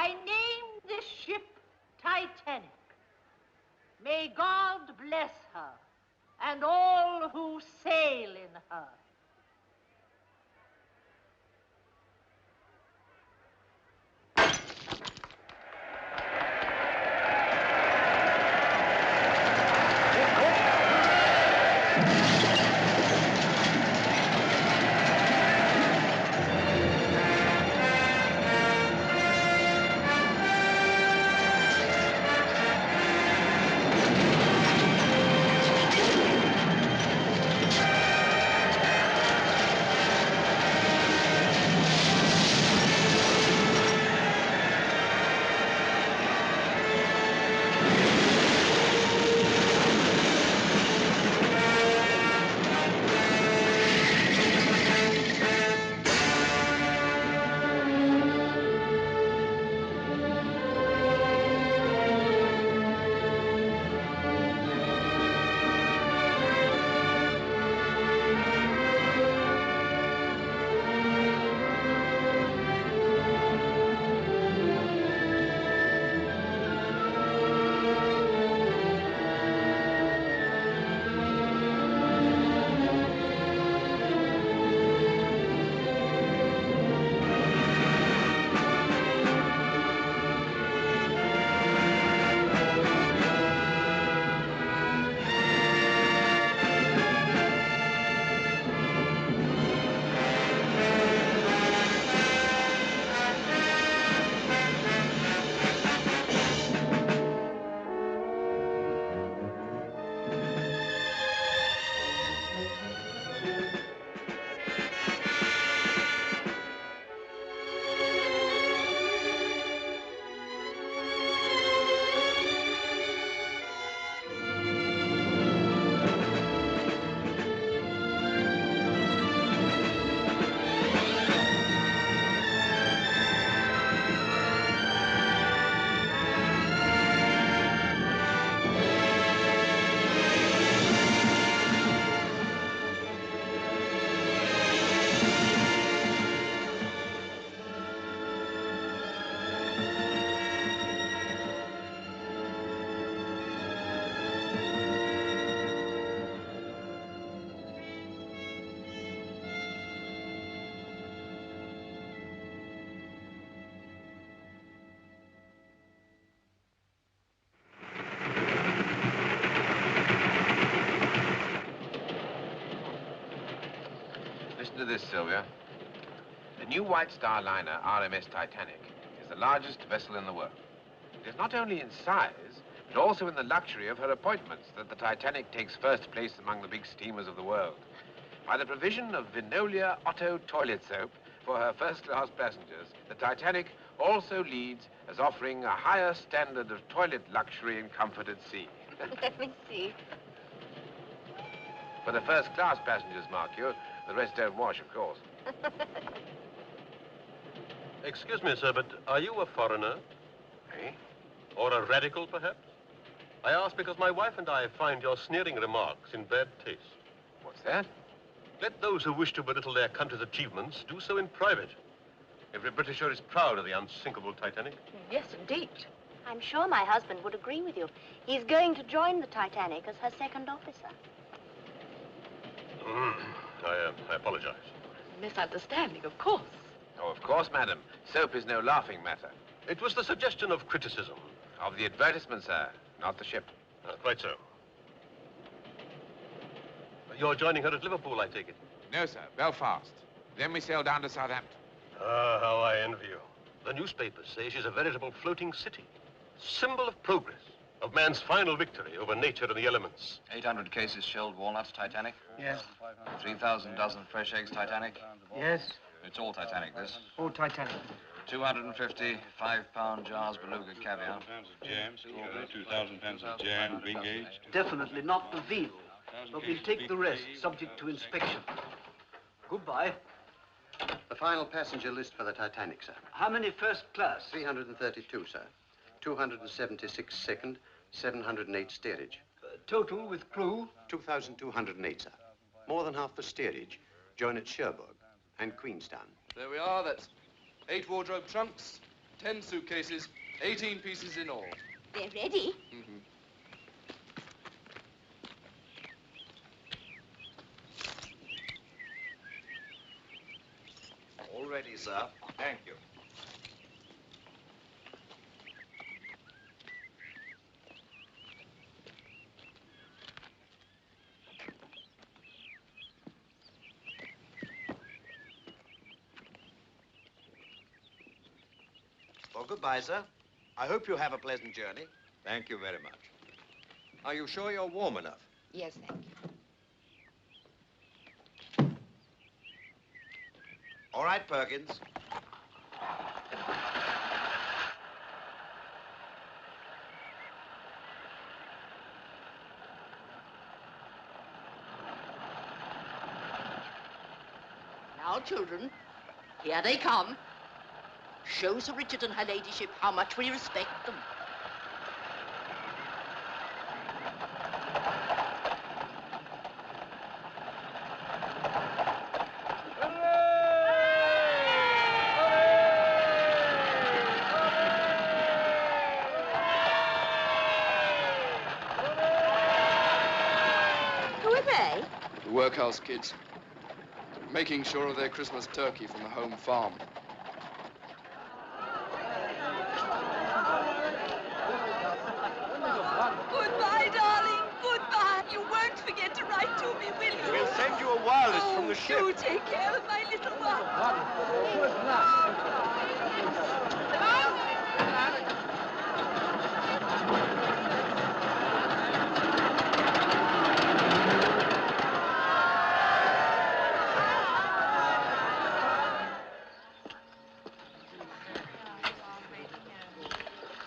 I name this ship Titanic. May God bless her and all who sail in her. Listen to this, Sylvia. The new White Star liner, RMS Titanic, is the largest vessel in the world. It is not only in size, but also in the luxury of her appointments that the Titanic takes first place among the big steamers of the world. By the provision of Vinolia Otto toilet soap for her first-class passengers, the Titanic also leads as offering a higher standard of toilet luxury and comfort at sea. Let me see. For the first-class passengers, mark you. The rest don't wash, of course. Excuse me, sir, but are you a foreigner? Eh? Or a radical, perhaps? I ask because my wife and I find your sneering remarks in bad taste. What's that? Let those who wish to belittle their country's achievements do so in private. Every Britisher is proud of the unsinkable Titanic. Yes, indeed. I'm sure my husband would agree with you. He's going to join the Titanic as her second officer. I apologize. Misunderstanding, of course. Oh, of course, madam. Soap is no laughing matter. It was the suggestion of criticism. Of the advertisement, sir, not the ship. Quite so. You're joining her at Liverpool, I take it? No, sir, Belfast. Then we sail down to Southampton. Ah, how I envy you. The newspapers say she's a veritable floating city. Symbol of progress, of man's final victory over nature and the elements. 800 cases shelled walnuts, Titanic? Yes. 3,000 dozen fresh eggs, Titanic? Yes. It's all Titanic, this. All Titanic. 250 5-pound jars beluga caviar. Pounds of jam, strawberry, 2,000 pounds of jam, big age. Definitely not the veal, but we'll take the rest, subject to inspection. Goodbye. The final passenger list for the Titanic, sir. How many first class? 332, sir. 276 second, 708 steerage. Total with crew? 2,208, sir. More than half for steerage. Join at Cherbourg and Queenstown. There we are. That's 8 wardrobe trunks, 10 suitcases, 18 pieces in all. They're ready. Mm-hmm. All ready, sir. Thank you. Well, goodbye, sir. I hope you have a pleasant journey. Thank you very much. Are you sure you're warm enough? Yes, thank you. All right, Perkins. Now, children, here they come. Show Sir Richard and her ladyship how much we respect them. Who are they? The workhouse kids. Making sure of their Christmas turkey from the home farm. Goodbye, darling. Goodbye. You won't forget to write to me, will you? We'll send you a wireless from the ship. Do take care of my little one.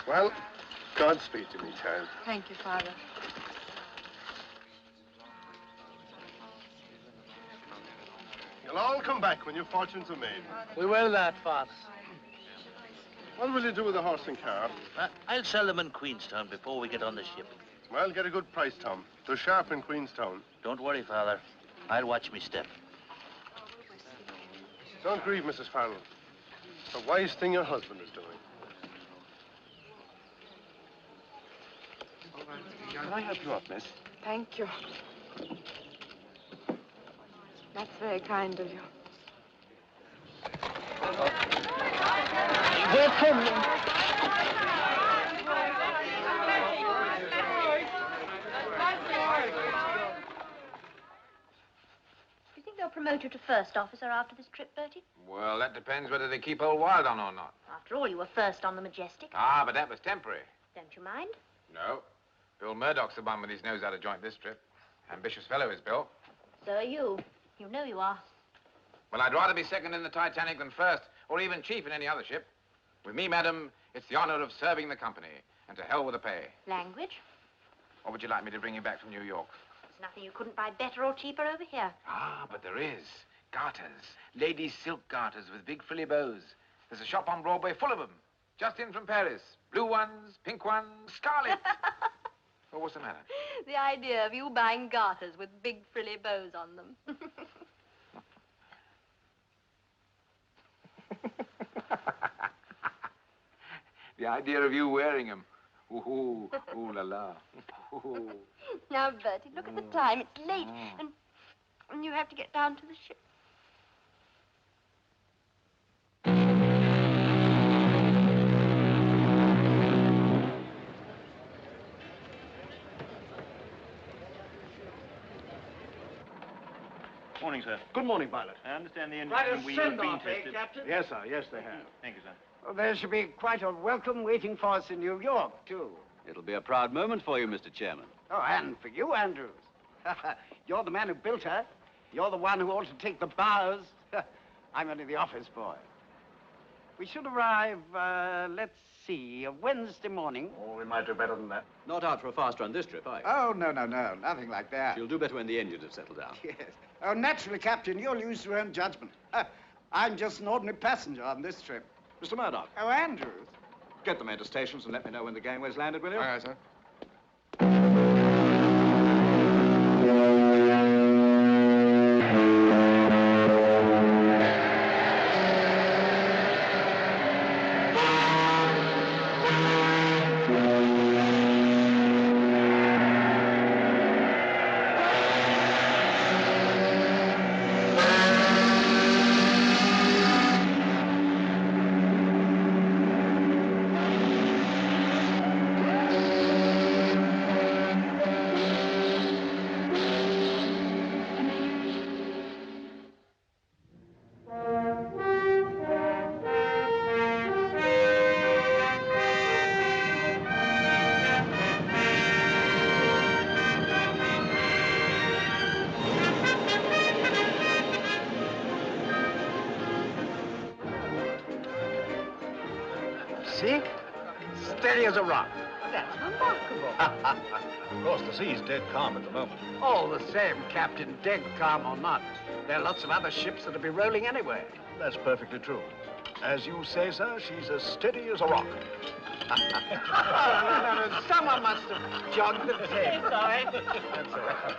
Well, Godspeed to me, child. Thank you, Father. You'll all come back when your fortunes are made. We will that, Father. What will you do with the horse and car? I'll sell them in Queenstown before we get on the ship. Well, get a good price, Tom. They're sharp in Queenstown. Don't worry, Father. I'll watch me step. Don't grieve, Mrs. Farrell. It's a wise thing your husband is doing. Can I help you up, miss? Thank you. That's very kind of you. They're coming. Do you think they'll promote you to first officer after this trip, Bertie? Well, that depends whether they keep old Wild on or not. After all, you were first on the Majestic. Ah, but that was temporary. Don't you mind? No. Bill Murdoch's the one with his nose out of joint this trip. Ambitious fellow is Bill. So are you. You know you are. Well, I'd rather be second in the Titanic than first, or even chief in any other ship. With me, madam, it's the honor of serving the company, and to hell with the pay. Language? Or would you like me to bring you back from New York? There's nothing you couldn't buy better or cheaper over here. Ah, but there is. Garters. Ladies' silk garters with big frilly bows. There's a shop on Broadway full of them. Just in from Paris. Blue ones, pink ones, scarlet. Well, what's the matter? The idea of you buying garters with big frilly bows on them. The idea of you wearing them. Ooh, ooh la la. Ooh. Now, Bertie, look at the time. It's late, and you have to get down to the ship. Morning, sir. Good morning, pilot. I understand the engine Quite a wheel have been send-off, tested. Captain? Yes, sir. Yes, they have. Thank you, sir. Well, there should be quite a welcome waiting for us in New York, too. It'll be a proud moment for you, Mr. Chairman. Oh, and for you, Andrews. You're the man who built her. You're the one who ought to take the bows. I'm only the office boy. We should arrive, let's see, Wednesday morning. Oh, we might do better than that. Not out for a fast run this trip, are you? Oh, no, nothing like that. You'll do better when the engines have settled down. Yes. Oh, naturally, Captain, you'll use your own judgment. I'm just an ordinary passenger on this trip. Mr. Murdoch. Oh, Andrews. Get the men to stations and let me know when the gangway's landed, will you? Aye, aye, sir. See? Steady as a rock. That's remarkable. Of course, the sea's dead calm at the moment. All the same, Captain, dead calm or not, there are lots of other ships that'll be rolling anyway. That's perfectly true. As you say, sir, she's as steady as a rock. No. Someone must have jogged the tape. Sorry. That's all right.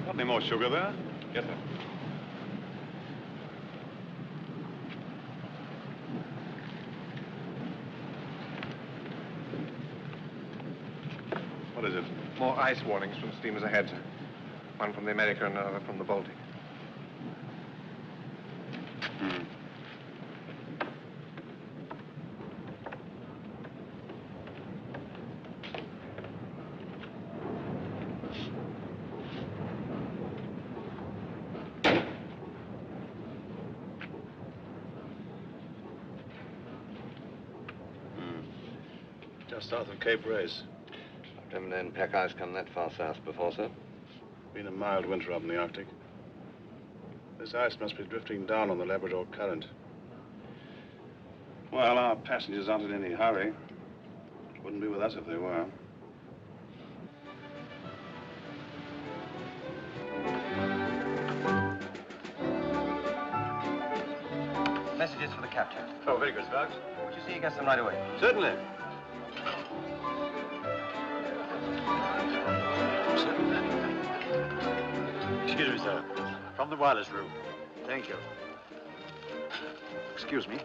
Got any more sugar there? Yes, sir. What is it? More ice warnings from steamers ahead, sir. One from the America and another from the Baltic. Just south of Cape Race. Never known pack ice come that far south before, sir. Been a mild winter up in the Arctic. This ice must be drifting down on the Labrador Current. Well, our passengers aren't in any hurry. Wouldn't be with us if they were. Messages for the captain. Oh, very good, Sparks. Would you see he gets them right away? Certainly. Excuse me, sir. From the wireless room. Thank you. Excuse me.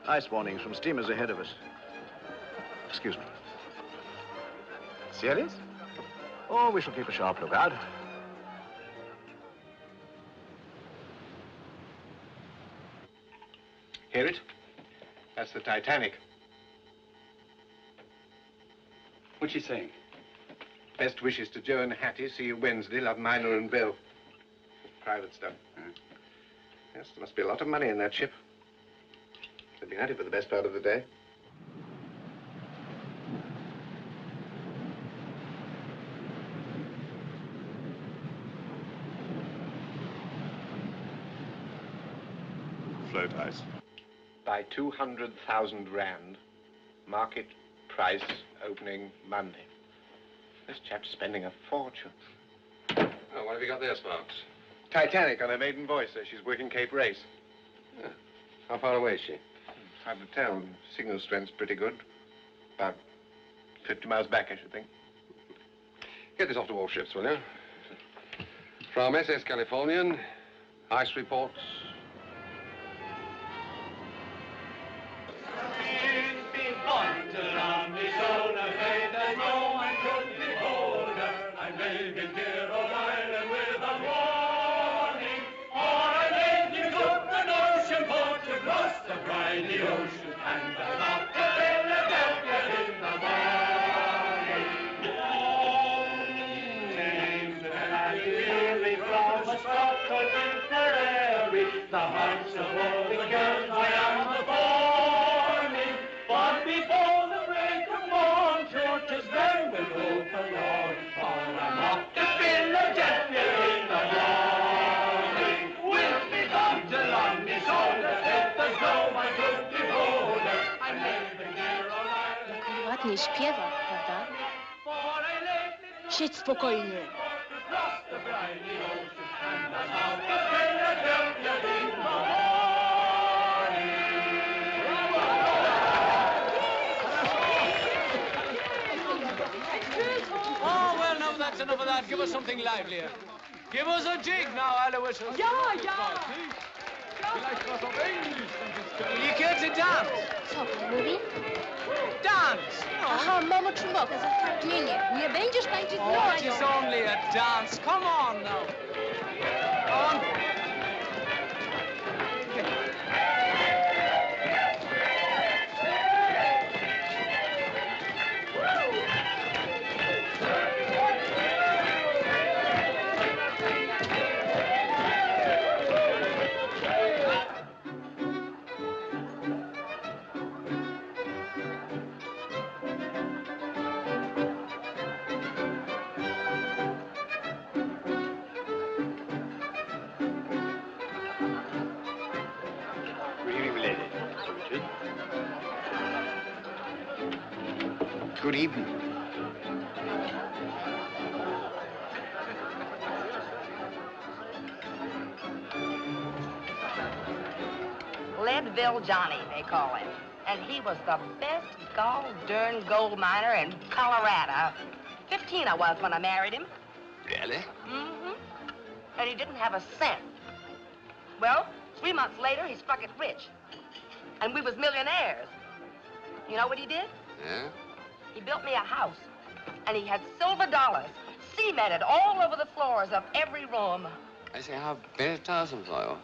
Ice warnings from steamers ahead of us. Excuse me. Serious? Oh, we shall keep a sharp lookout. Hear it? That's the Titanic. What's she saying? Best wishes to Joe and Hattie. See you Wednesday. Love, Minor and Bill. Private stuff. Yes, there must be a lot of money in that ship. They've been at it for the best part of the day. Float ice. By 200,000 rand. Market price opening Monday. This chap's spending a fortune. Oh, what have you got there, Sparks? Titanic on her maiden voyage, so she's working Cape Race. Yeah. How far away is she? Hard to tell. Signal strength's pretty good. About 50 miles back, I should think. Get this off to all ships, will you? From SS Californian, ice reports. The hearts of all the girls I am a-forming. But before the break of morn, sure 'tis then we'll go forlorn. For I'm off to Philadelphia in the morning. With me come to London shoulder, if there's no one could behold her. I'm living here all night. Ładnie śpiewa, prawda? Siedź spokojnie. Oh, well, now that's enough of that. Give us something livelier. Give us a jig now, Alois. Ja, ja. You care to dance? Co pan mówi? Dance! Aha, mamo Czumboka, za wtrątnienie. Nie będziesz tańczyć z Oh, it Nonią. is only a dance. Come on now. On. Good evening. Leadville Johnny, they call him. And he was the best gall-darn gold miner in Colorado. 15 I was when I married him. Really? Mm-hmm. And he didn't have a cent. Well, 3 months later, he struck it rich. And we was millionaires. You know what he did? Yeah? He built me a house. And he had silver dollars cemented all over the floors of every room. I say, how very thousand for you.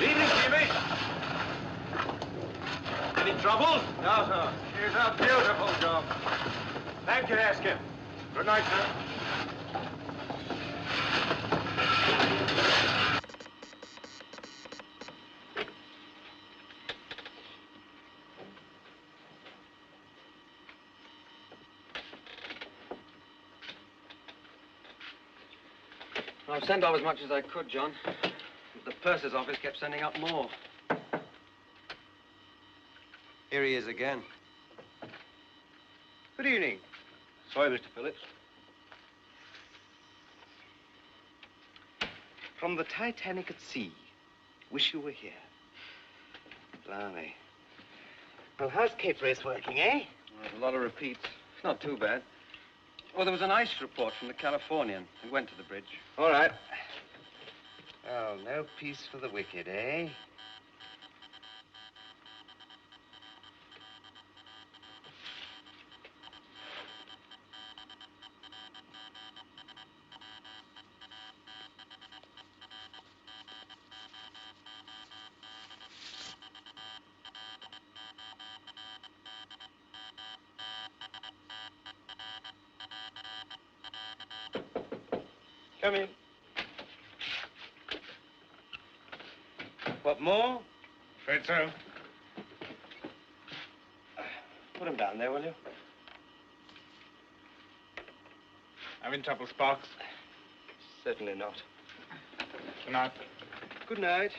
Evening, Jimmy. Any trouble? No, sir. Here's a beautiful job. Thank you, Askin. Good night, sir. I've sent off as much as I could, John. The purser's office kept sending up more. Here he is again. Good evening. Sorry, Mr. Phillips. From the Titanic at sea. Wish you were here. Blimey. Well, how's Cape Race working, eh? Well, there's a lot of repeats. It's not too bad. Oh, there was an ice report from the Californian. We went to the bridge. All right. Well, no peace for the wicked, eh? Come in. What more? Afraid so. Put him down there, will you? Having trouble, Sparks? Certainly not. Good night. Good night.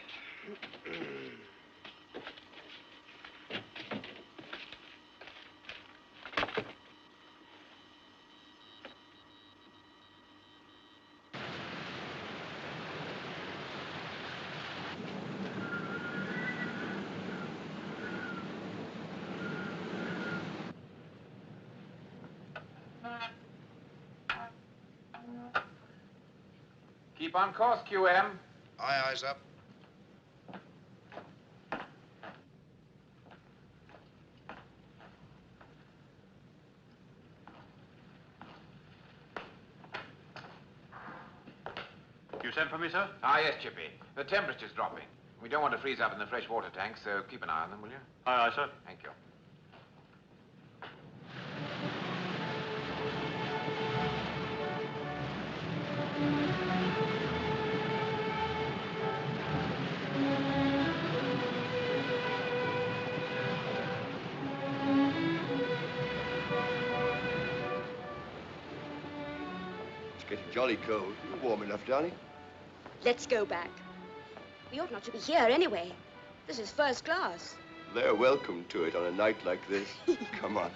Keep on course, QM. Aye, eyes up. You sent for me, sir? Ah, yes, Chippy. The temperature's dropping. We don't want to freeze up in the fresh water tanks, so keep an eye on them, will you? Aye, aye, sir. Thank you. It's getting jolly cold. You're warm enough, darling. Let's go back. We ought not to be here anyway. This is first class. They're welcome to it on a night like this. Come on.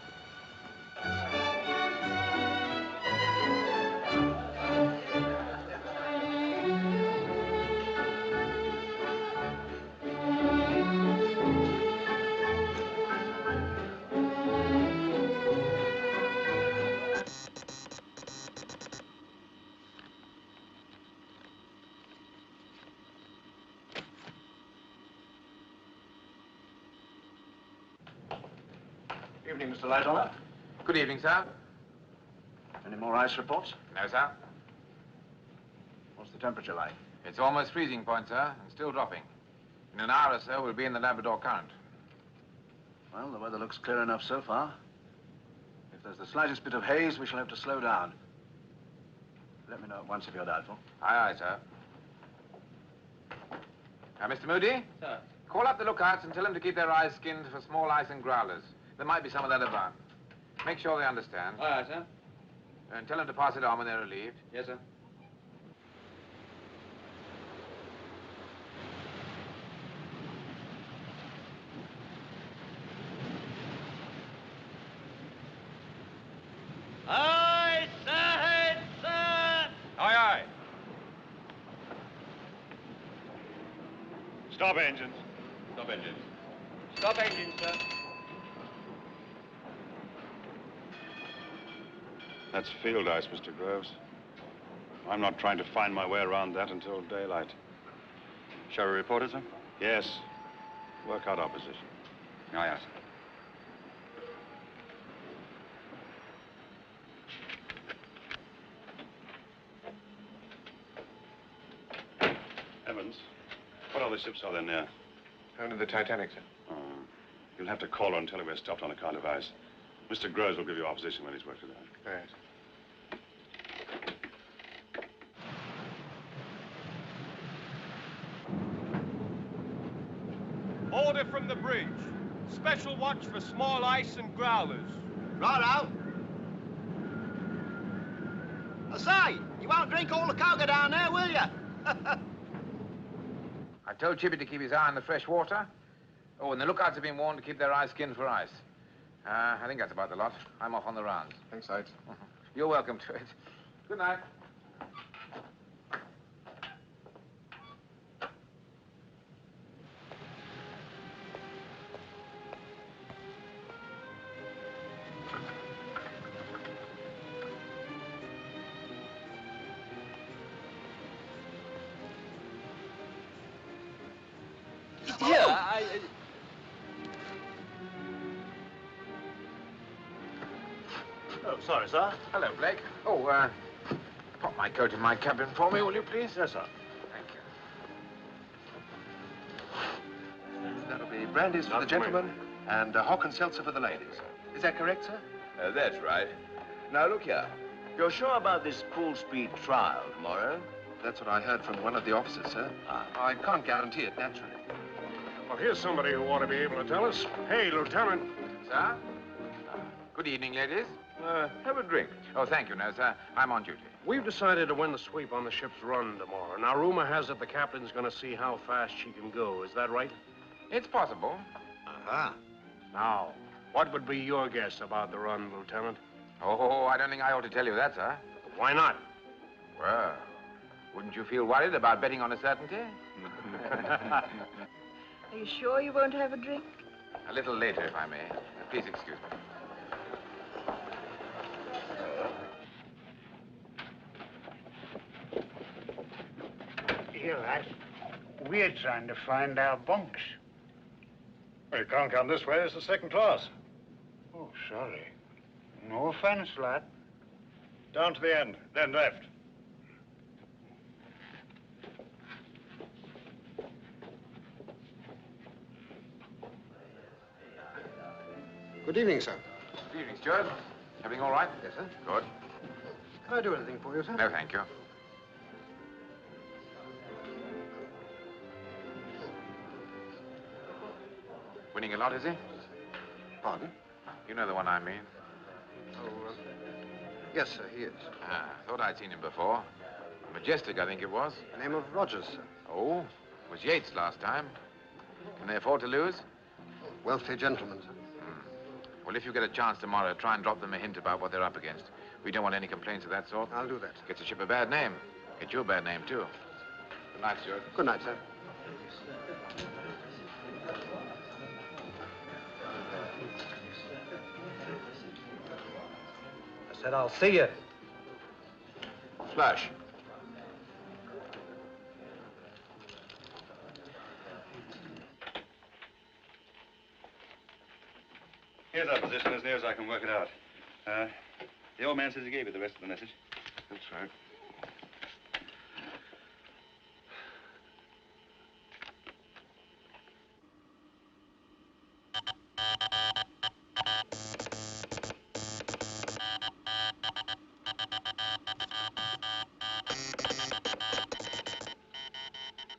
Evening, Mr. Lightoller. Good evening, sir. Any more ice reports? No, sir. What's the temperature like? It's almost freezing point, sir, and still dropping. In an hour or so, we'll be in the Labrador Current. Well, the weather looks clear enough so far. If there's the slightest bit of haze, we shall have to slow down. Let me know at once if you're doubtful. Aye, aye, sir. Mr. Moody? Sir. Call up the lookouts and tell them to keep their eyes skinned for small ice and growlers. There might be some of that about. Make sure they understand. Aye, aye, sir. And tell them to pass it on when they're relieved. Yes, sir. Aye, sir, sir. Aye, aye. Stop engines. Stop engines. Stop engine, sir. That's field ice, Mr. Groves. I'm not trying to find my way around that until daylight. Shall we report it, sir? Yes. Work out our position. Aye, aye, sir. Evans, what other ships are there near? Only the Titanic, sir. Oh. You'll have to call her and tell her we're stopped on account of ice. Mr. Groves will give you our position when he's worked it out. Right. Order from the bridge. Special watch for small ice and growlers. Righto. I say, you won't drink all the cocoa down there, will you? I told Chippy to keep his eye on the fresh water. Oh, and the lookouts have been warned to keep their eyes skinned for ice. I think that's about the lot. I'm off on the rounds. Thanks, Ike. You're welcome to it. Good night. Yeah, Oh, sorry, sir. Hello, Blake. Oh, pop my coat in my cabin for me, will you, please? Yes, sir. Thank you. That'll be brandies for the gentlemen and hock and seltzer for the ladies. Is that correct, sir? That's right. Now, look here. You're sure about this full-speed trial tomorrow? That's what I heard from one of the officers, sir. I can't guarantee it, naturally. Well, here's somebody who ought to be able to tell us. Hey, Lieutenant. Sir? Good evening, ladies. Have a drink. Oh, thank you, no, sir. I'm on duty. We've decided to win the sweep on the ship's run tomorrow. Now, rumor has it the captain's going to see how fast she can go. Is that right? It's possible. Uh-huh. Now, what would be your guess about the run, Lieutenant? Oh, I don't think I ought to tell you that, sir. Why not? Well, wouldn't you feel worried about betting on a certainty? Are you sure you won't have a drink? A little later, if I may. Please excuse me. Here, lad. We're trying to find our bunks. Well, you can't come this way. It's the second class. Oh, sorry. No offense, lad. Down to the end, then left. Good evening, sir. Good evening, Steward. Everything all right? Yes, sir. Good. Can I do anything for you, sir? No, thank you. Winning a lot, is he? Pardon? You know the one I mean. Oh, yes, sir, he is. Thought I'd seen him before. Majestic, I think it was. The name of Rogers, sir. Oh, was Yates last time. Can they afford to lose? Wealthy gentleman, sir. Well, if you get a chance tomorrow, try and drop them a hint about what they're up against. We don't want any complaints of that sort. I'll do that. Gets the ship a bad name. Gets you a bad name, too. Good night, Steward. Good night, sir. I said I'll see you. Flash. Here's our position as near as I can work it out. The old man says he gave you the rest of the message. That's right.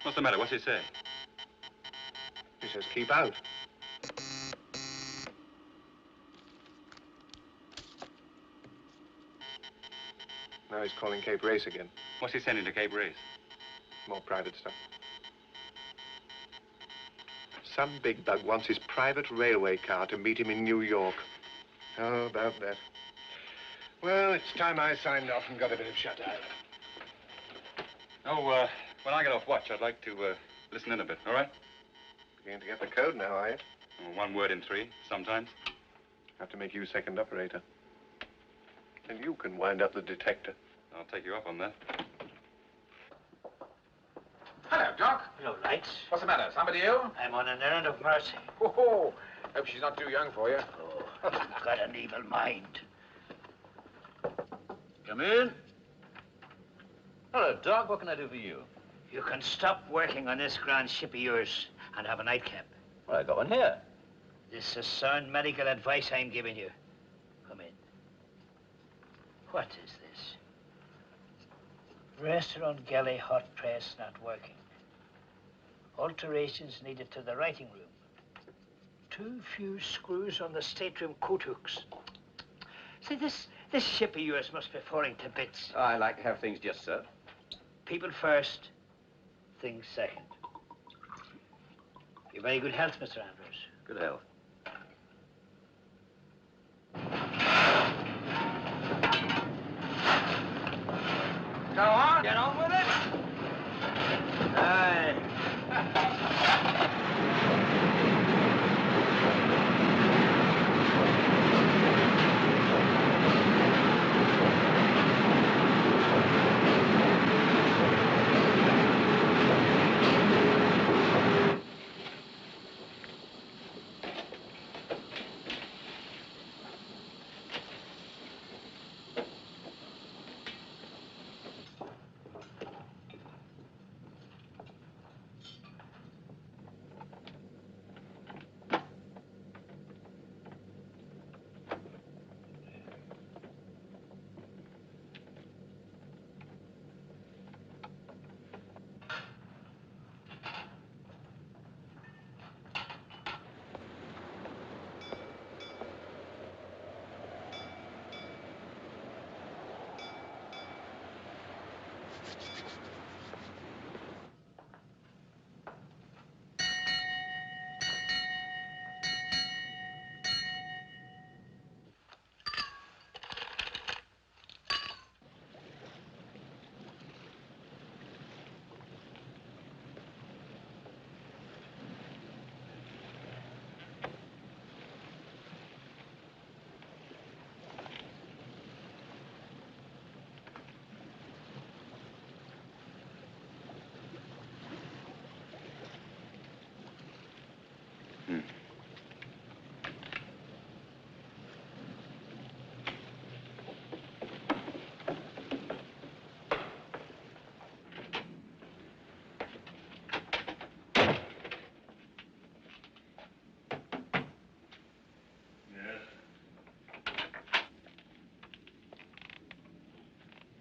What's the matter? What's he say? He says keep out. Now he's calling Cape Race again. What's he sending to Cape Race? More private stuff. Some big bug wants his private railway car to meet him in New York. How about that? Well, it's time I signed off and got a bit of shut-eye. Oh, when I get off watch, I'd like to listen in a bit, all right? Beginning to get the code now, are you? Oh, 1 word in 3, sometimes. Have to make you second operator. And you can wind up the detector. I'll take you up on that. Hello, Doc. Hello, Lights. What's the matter? Somebody ill? I'm on an errand of mercy. Oh, hope she's not too young for you. Oh, you've got an evil mind. Come in. Hello, Doc. What can I do for you? You can stop working on this grand ship of yours and have a nightcap. Well, I go in here. This is sound medical advice I'm giving you. Come in. What is this? Restaurant galley hot press not working. Alterations needed to the writing room. Too few screws on the stateroom coat hooks. See, this ship of yours must be falling to bits. I like to have things just so. People first, things second. Your very good health, Mr. Andrews. Good health. Go on. Get on with it. Aye.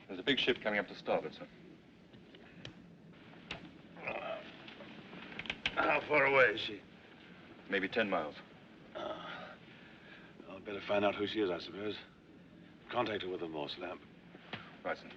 There's a big ship coming up to starboard, sir. How far away is she? Maybe 10 miles. I'll better find out who she is, I suppose. Contact her with a Morse lamp. Right, sir.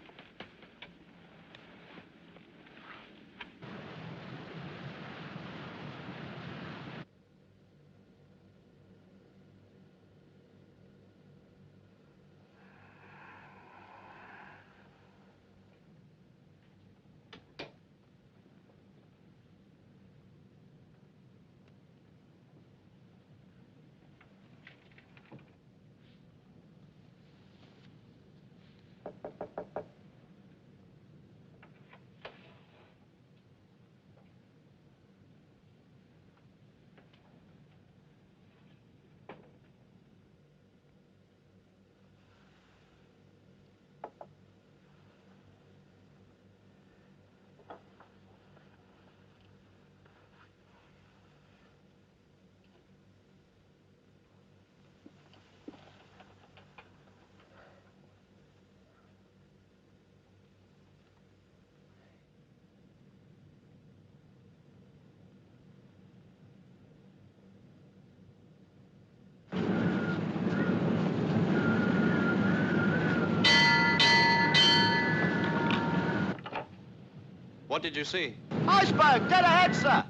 What did you see? Iceberg, dead ahead, sir.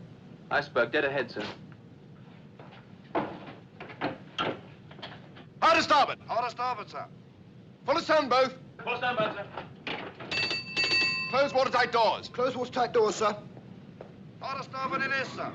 Iceberg, dead ahead, sir. Hard to starboard. Hard to starboard, sir. Full astern, both. Full astern, both, sir. Close watertight doors. Close watertight doors, sir. Hard to starboard it is, sir.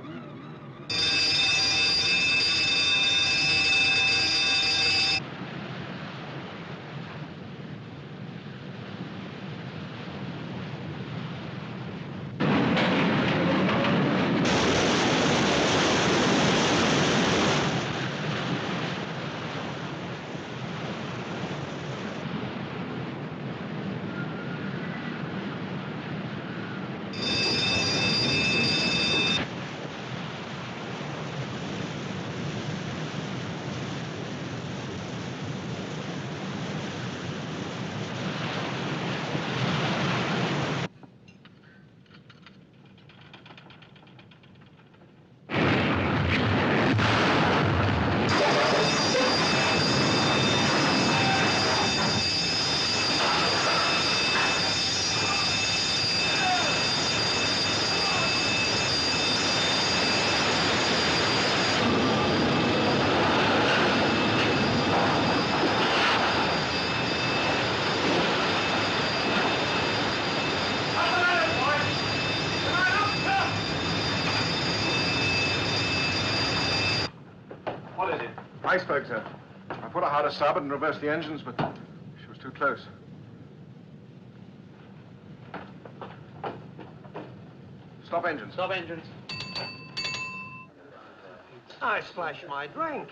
What is it? Iceberg, sir. I put her hard to starboard and reversed the engines, but she was too close. Stop engines. Stop engines. I splashed my drink.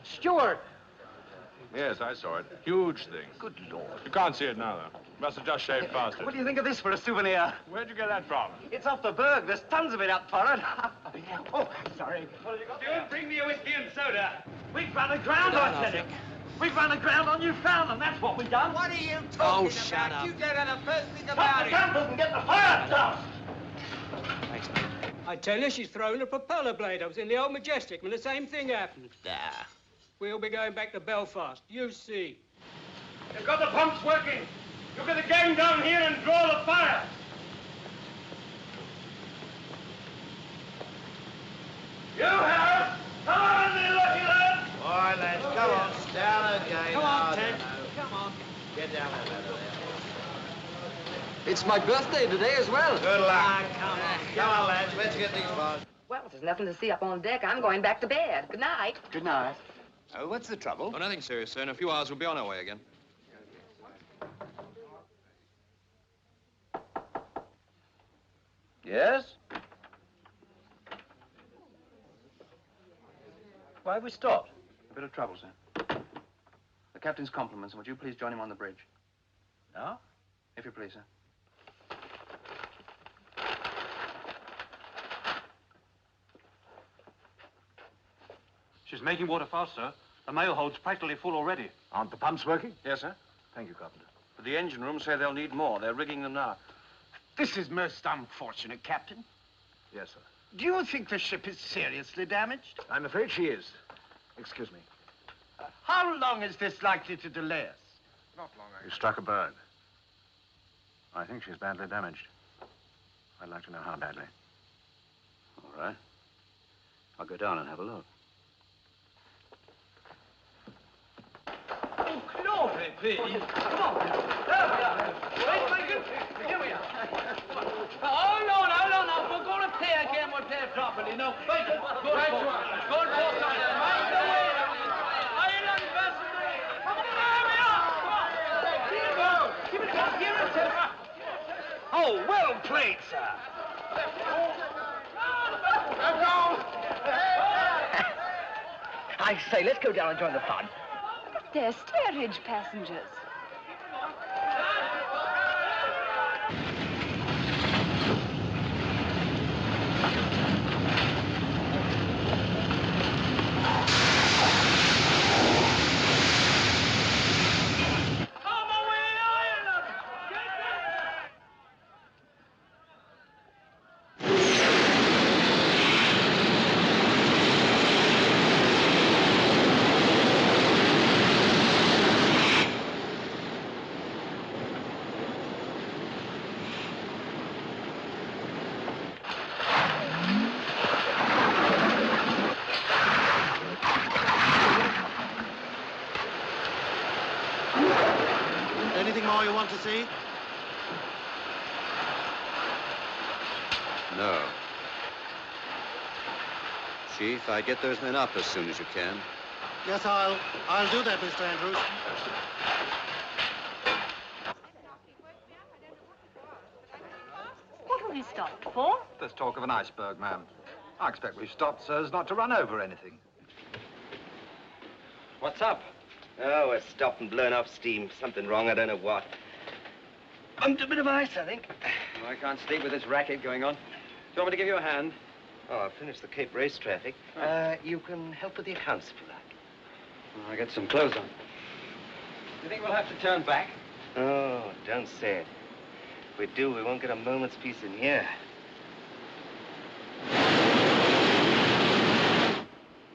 Stewart. Yes, I saw it. Huge thing. Good Lord. You can't see it now, though. Must have just shaved past it. What do you think of this for a souvenir? Where'd you get that from? It's off the berg. There's tons of it up for it. Oh, sorry. Stewart, bring me a whiskey and soda. We've run aground on Titanic. We've run aground on Newfoundland. That's what we've done. What are you talking about? Shut up. You don't know the first thing Stop about the it. gun doesn't get the fire dust. Thanks, mate. I tell you, she's thrown a propeller blade. I was in the old Majestic when the same thing happened. There. We'll be going back to Belfast. You see. They've got the pumps working. Look at the gang down here and draw the fire. You have. Come on, you lucky lad. All right, lads, come on. Down again. Come on, Oh, Ted. no. Come on. Get down that ladder there. It's my birthday today as well. Good luck. Ah, come on. Come on, lads, let's get these bars. Well, there's nothing to see up on deck. I'm going back to bed. Good night. Good night. Oh, what's the trouble? Oh, nothing serious, sir. In a few hours, we'll be on our way again. Yes? Why have we stopped? A bit of trouble, sir. The captain's compliments, and would you please join him on the bridge? No? If you please, sir. She's making water fast, sir. The mail hold's practically full already. Aren't the pumps working? Yes, sir. Thank you, Carpenter. But the engine room say they'll need more. They're rigging them now. This is most unfortunate, Captain. Yes, sir. Do you think the ship is seriously damaged? I'm afraid she is. Excuse me. How long is this likely to delay us? Not long. You struck a bird. I think she's badly damaged. I'd like to know how badly. All right. I'll go down and have a look. Oh, glory be. Come on. There we are. Wait, Lincoln. Here we are. Oh, no. We're going to play again. We'll play properly. No, wait. Good for right. Mind the way. Island vessel. Come on, there we are. Come on. Keep it up. Here it is. Oh, well played, sir. I say, let's go down and join the fun. They're steerage passengers. all you want to see? No. Chief, I'd get those men up as soon as you can. Yes, I'll do that, Mr. Andrews. What have you stopped for? There's talk of an iceberg, ma'am. I expect we've stopped so as not to run over anything. What's up? Oh, we're stopped and blown off steam. Something wrong, I don't know what. Bumped a bit of ice, I think. I can't sleep with this racket going on. Do you want me to give you a hand? Oh, I'll finish the Cape Race traffic. You can help with the accounts if you like. I'll get some clothes on. Do you think we'll have to turn back? Oh, don't say it. If we do, we won't get a moment's peace in here.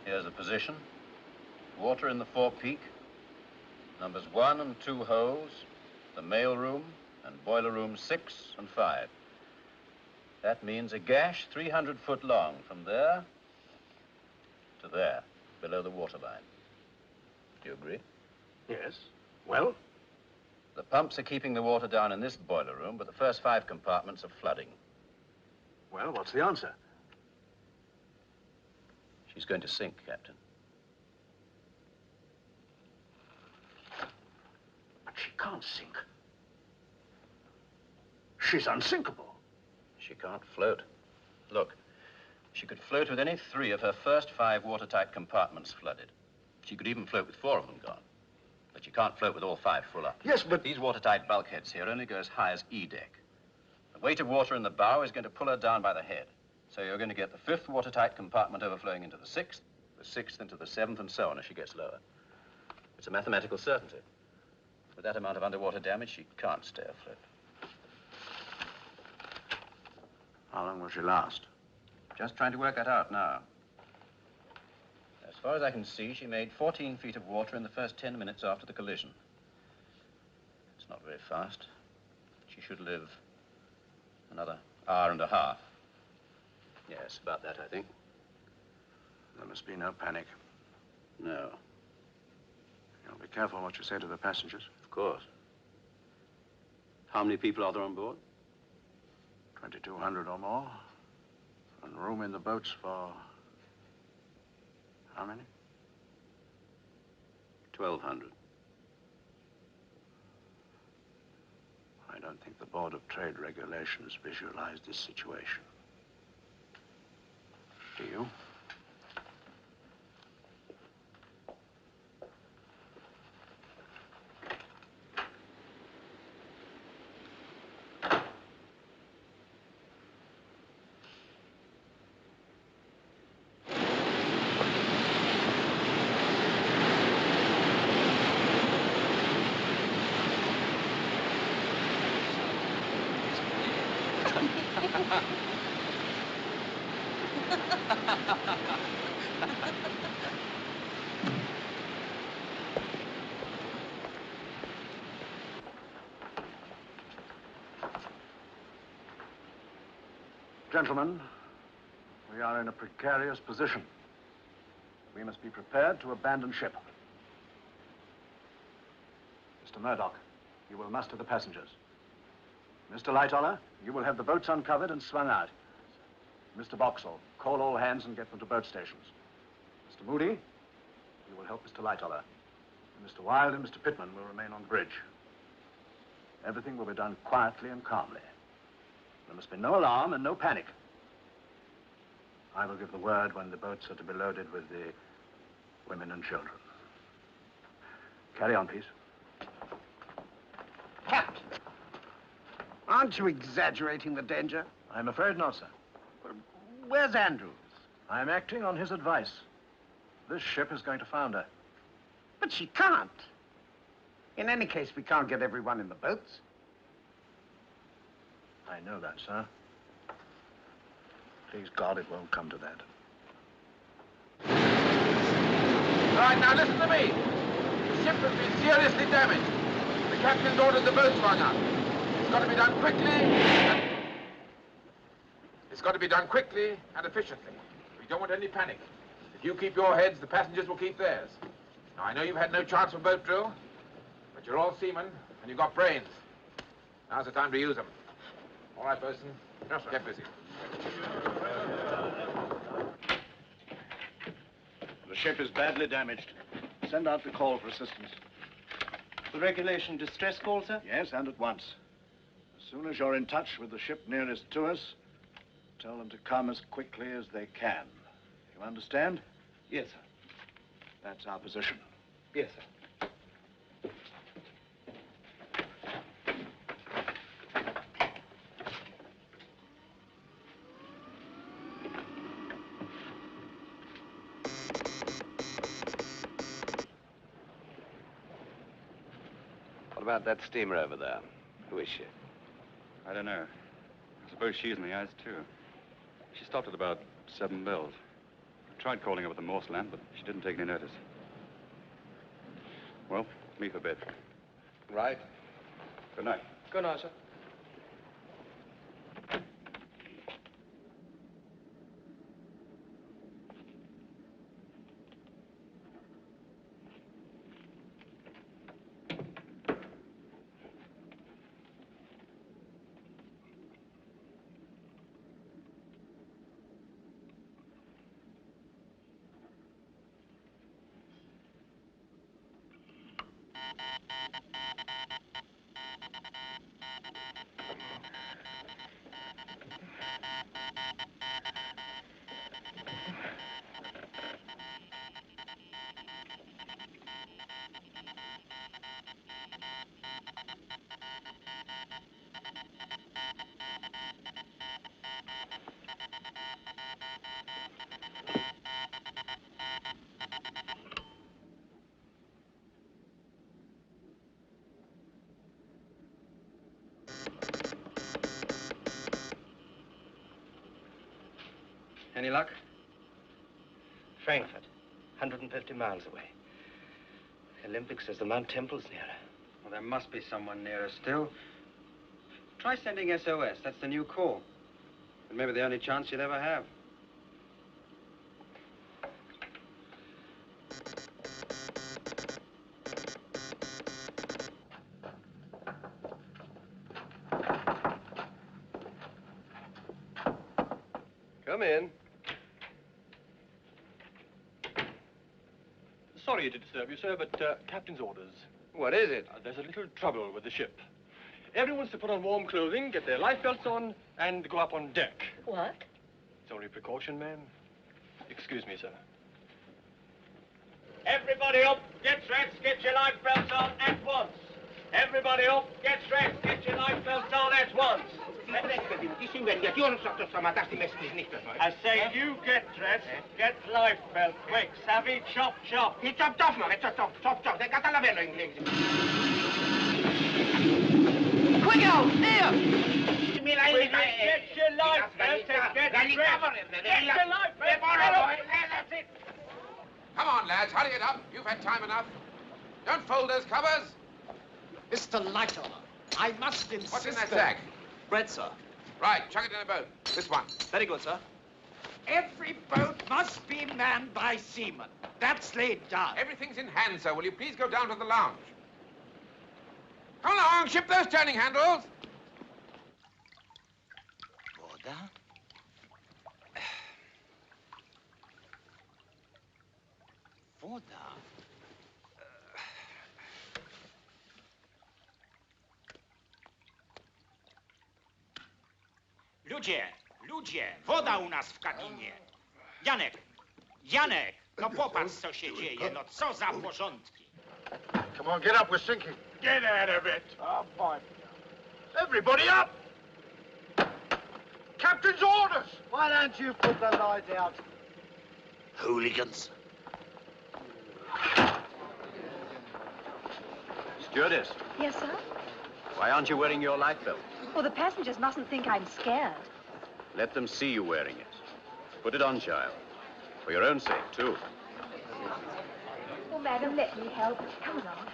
Here's the position. Water in the forepeak. Numbers 1 and 2 holes. The mail room and boiler rooms 6 and 5. That means a gash 300 foot long from there to there, below the waterline. Do you agree? Yes. Well? The pumps are keeping the water down in this boiler room, but the first 5 compartments are flooding. Well, what's the answer? She's going to sink, Captain. But she can't sink. She's unsinkable. She can't float. Look, she could float with any 3 of her first 5 watertight compartments flooded. She could even float with 4 of them gone. But she can't float with all 5 full up. Yes, but... These watertight bulkheads here only go as high as E deck. The weight of water in the bow is going to pull her down by the head. So you're going to get the 5th watertight compartment overflowing into the 6th, the 6th into the 7th, and so on as she gets lower. It's a mathematical certainty. With that amount of underwater damage, she can't stay afloat. How long will she last? Just trying to work that out now. As far as I can see, she made 14 feet of water in the first 10 minutes after the collision. It's not very fast. She should live another hour and a half. Yes, about that, I think. There must be no panic. No. You'll be careful what you say to the passengers. Of course. How many people are there on board? 2,200 or more. And room in the boats for... how many? 1,200. I don't think the Board of Trade Regulations visualized this situation. Do you? Gentlemen, we are in a precarious position. We must be prepared to abandon ship. Mr. Murdoch, you will muster the passengers. Mr. Lightoller, you will have the boats uncovered and swung out. Mr. Boxall, call all hands and get them to boat stations. Mr. Moody, you will help Mr. Lightoller. And Mr. Wilde and Mr. Pittman will remain on the bridge. Everything will be done quietly and calmly. There must be no alarm and no panic. I will give the word when the boats are to be loaded with the women and children. Carry on, please. Captain, aren't you exaggerating the danger? I'm afraid not, sir. Where's Andrews? I'm acting on his advice. This ship is going to founder. But she can't. In any case, we can't get everyone in the boats. I know that, sir. Please God, it won't come to that. All right, now listen to me. The ship has been seriously damaged. The captain's ordered the boats swung out. It's got to be done quickly. It's got to be done quickly and efficiently. We don't want any panic. If you keep your heads, the passengers will keep theirs. Now, I know you've had no chance for boat drill, but you're all seamen, And you've got brains. Now's the time to use them. All right, Bosun. Yes, sir. Get busy. The ship is badly damaged. Send out the call for assistance. The regulation distress call, sir? Yes, and at once. As soon as you're in touch with the ship nearest to us, tell them to come as quickly as they can. You understand? Yes, sir. That's our position. Yes, sir. What about that steamer over there? Who is she? I don't know. I suppose she's in the ice, too. She stopped at about 7 bells. I tried calling her with the Morse lamp, but she didn't take any notice. Well, me for bed. Right. Good night. Good night, sir. Any luck? Frankfurt, 150 miles away. Olympic says the Mount Temple's nearer. Well, there must be someone nearer still. Try sending SOS. That's the new call. And maybe the only chance you'll ever have. Come in. Sorry to disturb you, sir, but captain's orders. What is it? There's a little trouble with the ship. Everyone's to put on warm clothing, get their life belts on, and go up on deck. What? It's only precaution, ma'am. Excuse me, sir. Everybody up, get dressed, get your life belts on at once. Everybody up, get dressed, get your life belts on at once. I say you get dressed, get life belt, quick, savvy, chop, chop. Chop, chop, no, chop, chop. They got a lavello in inglese. Quick out, here! Quick, Get your life belt and get dressed. Get your life belt. That's it. Come on, lads, hurry it up. You've had time enough. Don't fold those covers. Mr. Lightoller, I must insist. What's in that sack? Bread, sir. Right, chuck it in a boat. This one. Very good, sir. Every boat must be manned by seamen. That's laid down. Everything's in hand, sir. Will you please go down to the lounge? Come along, ship those turning handles. Voda? Voda? Ludzie, woda u nas w kabinie. Janek, no popatrz, co się dzieje, no co za porządki. Come on, get up, we're sinking. Get out of it. Oh, boy. Everybody up! Captain's orders! Why don't you put the light out? Hooligans. Stewardess, Yes, sir? Why aren't you wearing your life belt? Well, the passengers mustn't think I'm scared. Let them see you wearing it. Put it on, child. For your own sake, too. Oh, madam, let me help. Come along.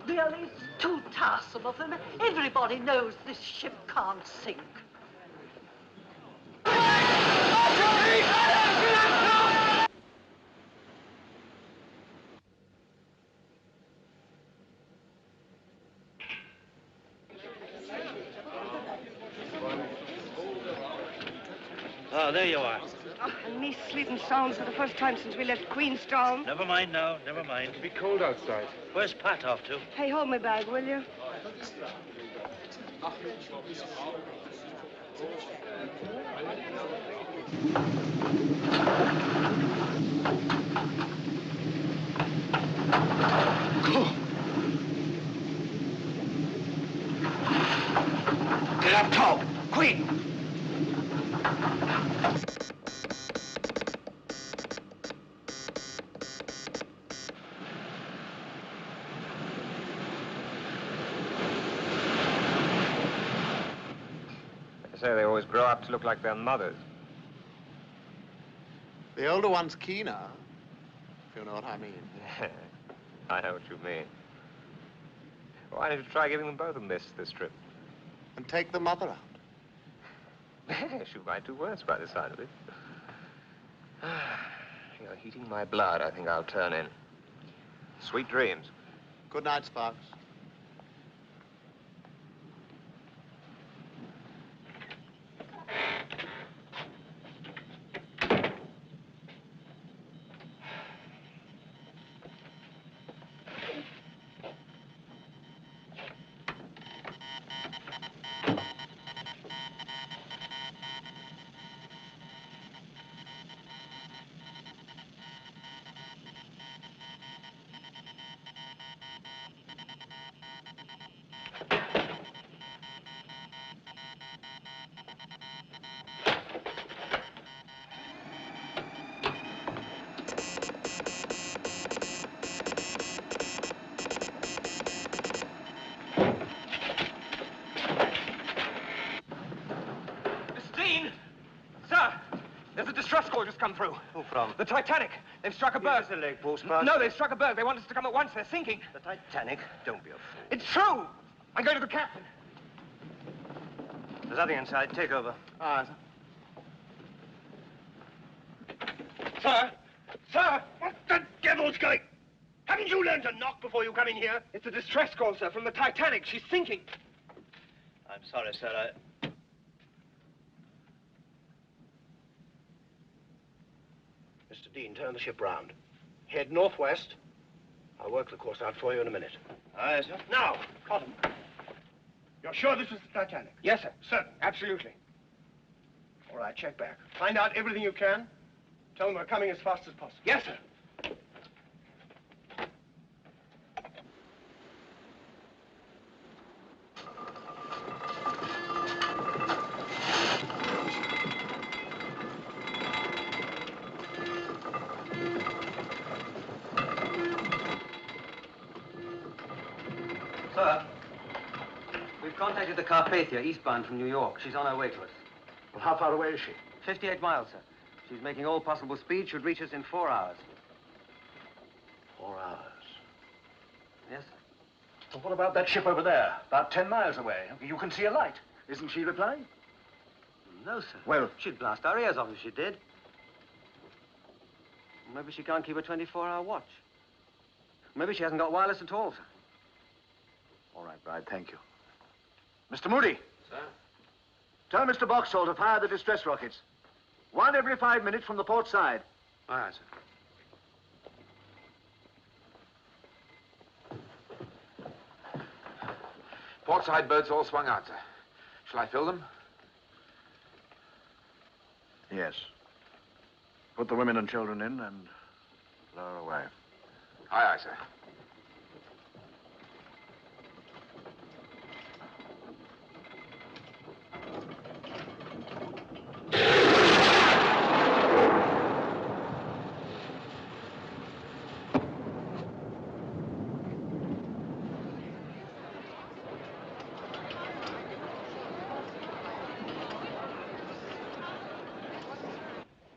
Really, it's too tiresome of them. Everybody knows this ship can't sink. So, there you are. Oh, and me sleeping sound for the first time since we left Queenstown. Never mind now, never mind. It'll be cold outside. Where's Pat off to? Hey, hold my bag, will you? Get up top, quick! They say they always grow up to look like their mothers. The older one's keener, if you know what I mean. I know what you mean. Why don't you try giving them both of them this trip? And take the mother out. Shoot my 2 words by the side of it. You're heating my blood. I think I'll turn in. Sweet dreams. Good night, Sparks. Come through. Who from? The Titanic. They've struck a berg. Is this a leg post, Sparks? No, they've struck a berg. They want us to come at once. They're sinking. The Titanic? Don't be a fool. It's true. I'm going to the captain. There's nothing inside. Take over. Ah, Sir! Sir! What the devil's going? Haven't you learned to knock before you come in here? It's a distress call, sir, from the Titanic. She's sinking. I'm sorry, sir. Mr. Dean, turn the ship round. Head northwest. I'll work the course out for you in a minute. Aye, sir. Now, Cotton. You're sure this was the Titanic? Yes, sir. Certain, absolutely. All right, check back. Find out everything you can. Tell them we're coming as fast as possible. Yes, sir. Sir, we've contacted the Carpathia, eastbound from New York. She's on her way to us. Well, how far away is she? 58 miles, sir. She's making all possible speed. Should reach us in 4 hours. 4 hours. Yes? Well, what about that ship over there? About 10 miles away. You can see a light. Isn't she replying? No, sir. Well... She'd blast our ears off if she did. Maybe she can't keep a 24-hour watch. Maybe she hasn't got wireless at all, sir. All right, Bride, thank you. Mr. Moody. Sir? Tell Mr. Boxall to fire the distress rockets. 1 every 5 minutes from the port side. Aye, sir. Port side boats all swung out, sir. Shall I fill them? Yes. Put the women and children in and lower away. Aye, aye, sir.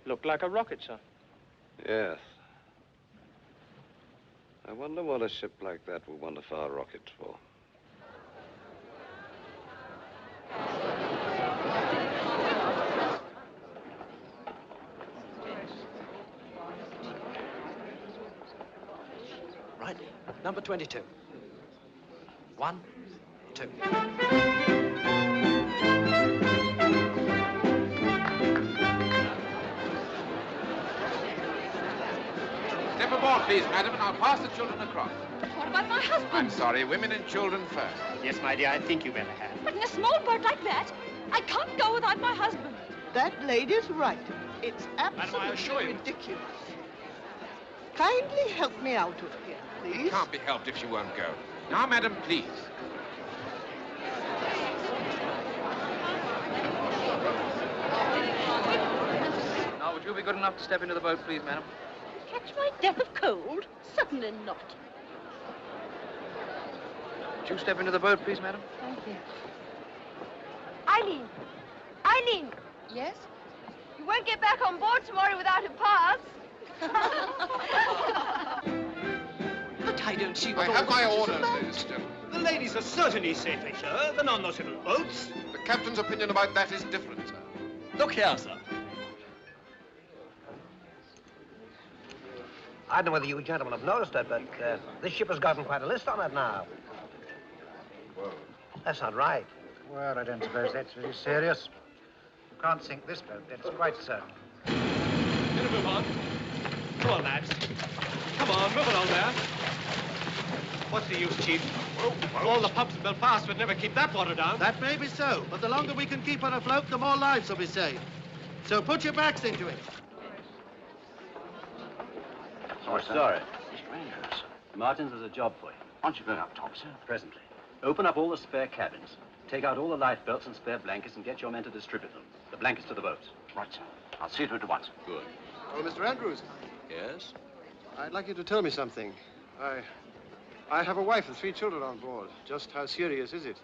Looked like a rocket, sir. Yes. I wonder what a ship like that would want to fire rockets for. Right. Number 22. 1, 2. Step aboard, please, madam, and I'll pass the children across. What about my husband? I'm sorry, women and children first. Yes, my dear, I think you better have. But in a small boat like that, I can't go without my husband. That lady's right. It's Madam, I absolutely assure you. ridiculous. Kindly help me out of here, please. It can't be helped if she won't go. Now, madam, please. Now, would you be good enough to step into the boat, please, madam? Catch my death of cold? Certainly not. Would you step into the boat, please, madam? Thank you. Eileen! Eileen! Yes? You won't get back on board tomorrow without a pass. But I don't see I what all have my this is orders, about. ladies and gentlemen. The ladies are certainly safely, sir. They're not on those little boats. The captain's opinion about that is different, sir. Look here, sir. I don't know whether you gentlemen have noticed it, but this ship has gotten quite a list on it now. That's not right. Well, I don't suppose that's very serious. You can't sink this boat, that is quite certain. Better move on. Come on, lads. Come on, move along there. What's the use, Chief? All the pumps in Belfast would never keep that water down. That may be so, but the longer we can keep her afloat, the more lives will be saved. So put your backs into it. Sorry. Mr. Andrews, Martins has a job for you. Why don't you bring up top, sir? Presently. Open up all the spare cabins. Take out all the lifebelts and spare blankets and get your men to distribute them. The blankets to the boats. Right, sir. I'll see to it at once. Good. Oh, Mr. Andrews. Yes? I'd like you to tell me something. I have a wife and 3 children on board. Just how serious is it?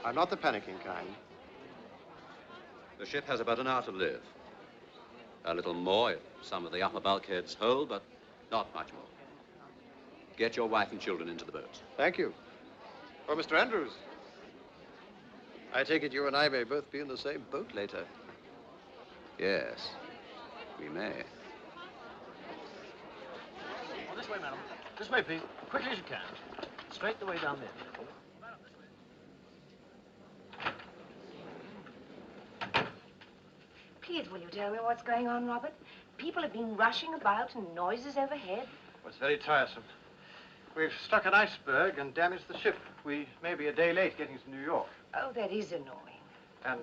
I'm not the panicking kind. The ship has about an hour to live. A little more if some of the upper bulkheads hold, but not much more. Get your wife and children into the boats. Thank you. Oh, Mr. Andrews. I take it you and I may both be in the same boat later. Yes, we may. Oh, this way, madam. This way, please. Quickly as you can. Straight the way down there. Please, will you tell me what's going on, Robert? People have been rushing about and noises overhead. Well, it's very tiresome. We've struck an iceberg and damaged the ship. We may be a day late getting to New York. Oh, that is annoying. And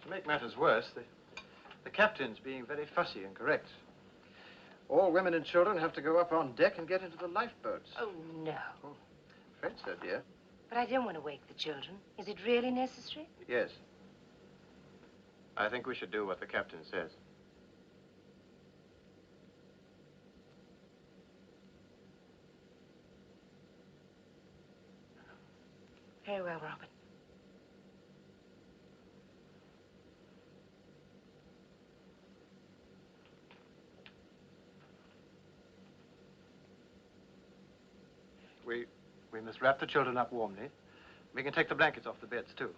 to make matters worse, the captain's being very fussy and correct. All women and children have to go up on deck and get into the lifeboats. Oh, no. Afraid so, dear. But I don't want to wake the children. Is it really necessary? Yes. I think we should do what the captain says. Very well, Robert. We must wrap the children up warmly. We can take the blankets off the beds, too.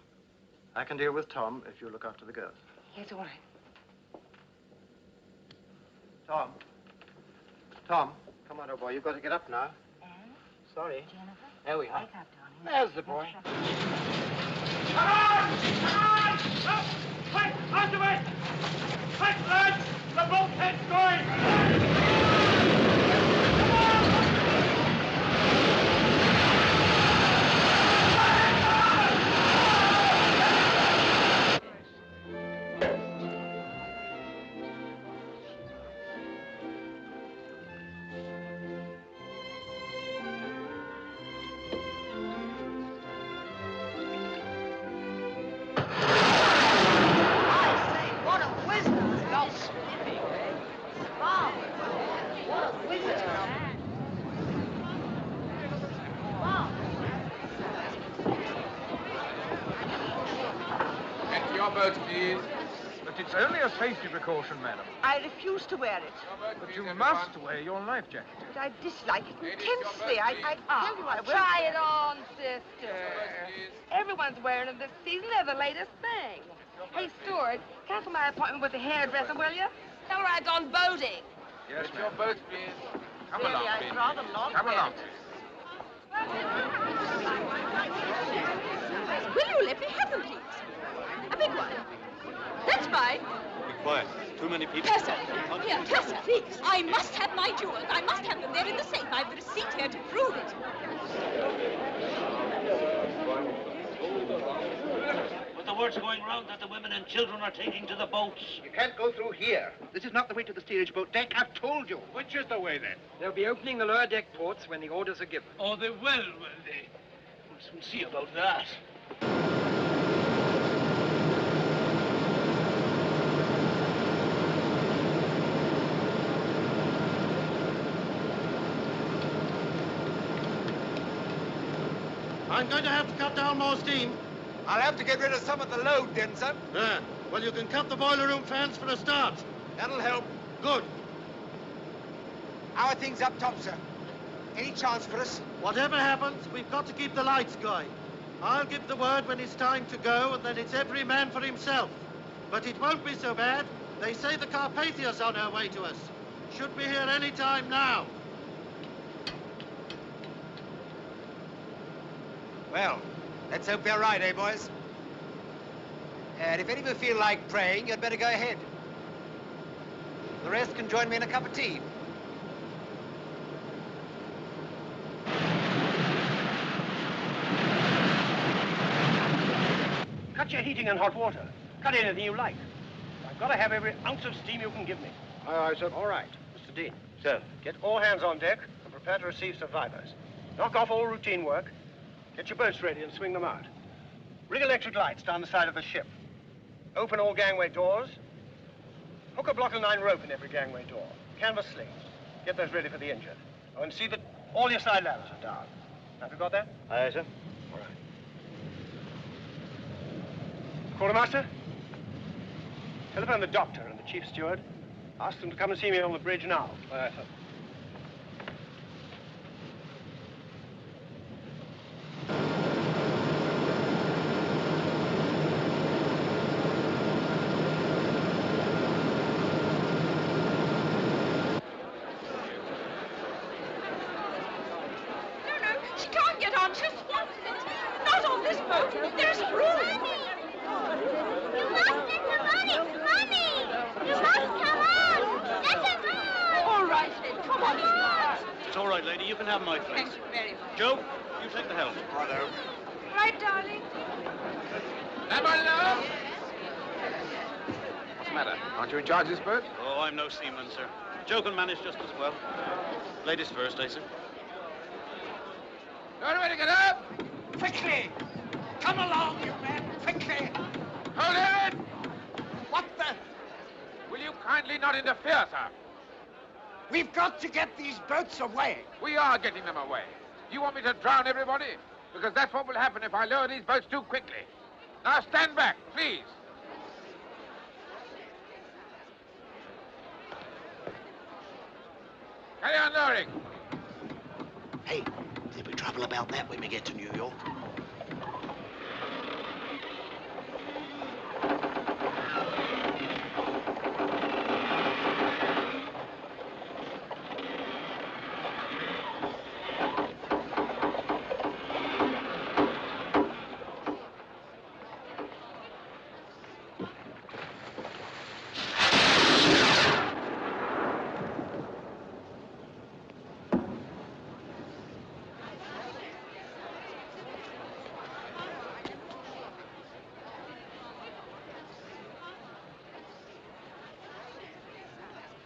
I can deal with Tom if you look after the girls. Yes, all right. Tom, come on, old boy. You've got to get up now. Sorry. Jennifer? There we are. Wake up, darling. There's the boy. Come on! Come on! Up! Quick! Out of it! Quick, lads! The bulkhead's going! What a whiz! Y'all sniffy. Wow. What a whiz! Wow. Get to your boats, please. But it's only a safety precaution, madam. I refuse to wear it. But you must wear your life jacket. But I dislike it intensely. I tell you I will. Try it on, sister. Everyone's wearing it this season. They're the latest thing. Hey, Stewart, cancel my appointment with the hairdresser, will you? Tell her I've gone boating. Yes, get your boats, please. Come Really, along, I'd please. rather not Come wear along. Will you let me have them, please? A big one. That's fine. Quiet. Too many people. Tessa! Here, Tessa, please. I must have my jewels. I must have them. They're in the safe. I've the receipt here to prove it. But the word's going round that the women and children are taking to the boats. You can't go through here. This is not the way to the steerage boat deck. I've told you. Which is the way, then? They'll be opening the lower deck ports when the orders are given. Oh, they will they? We'll soon see about that. I'm going to have to cut down more steam. I'll have to get rid of some of the load, then, sir. There. Well, you can cut the boiler room fans for a start. That'll help. Good. How are things up top, sir? Any chance for us? Whatever happens, we've got to keep the lights going. I'll give the word when it's time to go, and then it's every man for himself. But it won't be so bad. They say the Carpathia's on her way to us. Should be here any time now. Well, let's hope they're right, eh, boys? And if any of you feel like praying, you'd better go ahead. The rest can join me in a cup of tea. Cut your heating and hot water. Cut anything you like. I've got to have every ounce of steam you can give me. Aye, aye, sir. All right. Mr. Dean. Sir. Get all hands on deck and prepare to receive survivors. Knock off all routine work. Get your boats ready and swing them out. Rig electric lights down the side of the ship. Open all gangway doors. Hook a block of 9 rope in every gangway door. Canvas slings. Get those ready for the injured. Oh, and see that all your side ladders are down. Have you got that? Aye, sir. All right. Quartermaster? Telephone the doctor and the chief steward. Ask them to come and see me on the bridge now. Aye, sir. She can't get on. She'll swamped in it. Not on this boat. There's room. You must get the money! Mommy! You must come on! Let us on! All right, then. Come on in. It's all right, lady. You can have my place. Thank you very much. Joe, you take the helm. Righto. Right, darling. What's the matter? Aren't you in charge of this boat? Oh, I'm no seaman, sir. Joe can manage just as well. Ladies first, eh, sir? Everybody get up! Quickly! Come along, you men! Quickly! Hold it! What the? Will you kindly not interfere, sir? We've got to get these boats away. We are getting them away. You want me to drown everybody? Because that's what will happen if I lower these boats too quickly. Now stand back, please. Carry on lowering. Hey, there'll be trouble about that when we get to New York.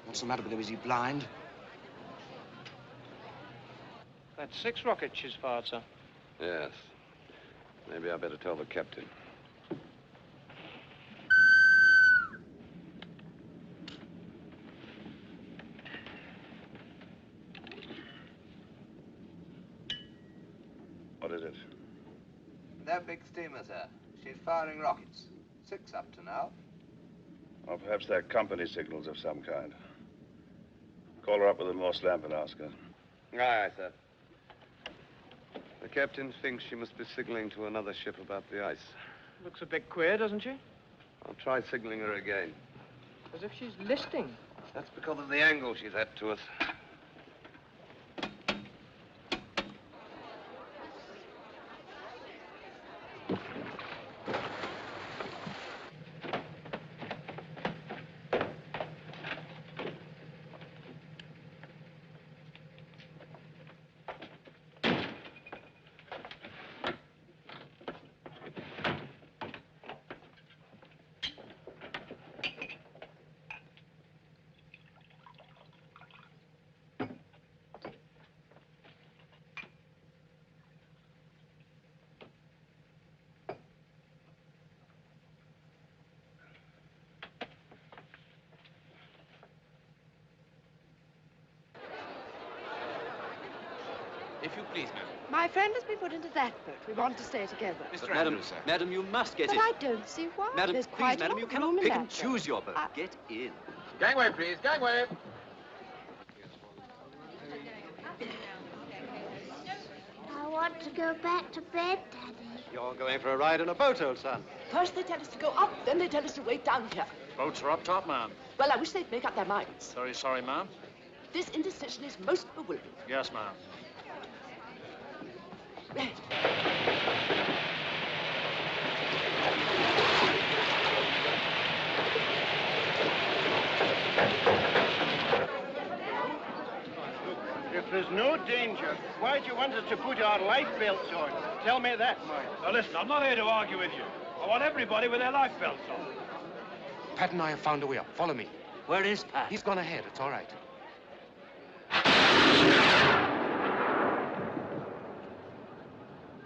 What's the matter with him? Is he blind? That's 6 rockets she's fired, sir. Yes. Maybe I better tell the captain. What is it? That big steamer, sir. She's firing rockets. 6 up to now. Or perhaps they're company signals of some kind. Call her up with a Morse lamp and ask her. Aye, sir. The captain thinks she must be signaling to another ship about the ice. Looks a bit queer, doesn't she? I'll try signaling her again. As if she's listing. That's because of the angle she's at to us. If you please, madam. My friend has been put into that boat. We want to stay together. Mr. Madam, Andrews, sir. madam, you must get But in. I don't see why. Madam, There's please, quite madam, you enough cannot room in pick that and choose your boat. Get in. Gangway, please. Gangway. I want to go back to bed, Daddy. You're going for a ride in a boat, old son. First they tell us to go up, then they tell us to wait down here. Boats are up top, ma'am. Well, I wish they'd make up their minds. Very sorry, ma'am. This indecision is most bewildering. Yes, ma'am. If there's no danger, why do you want us to put our life belts on? Tell me that, Mike. Now, listen, I'm not here to argue with you. I want everybody with their life belts on. Pat and I have found a way up. Follow me. Where is Pat? He's gone ahead. It's all right.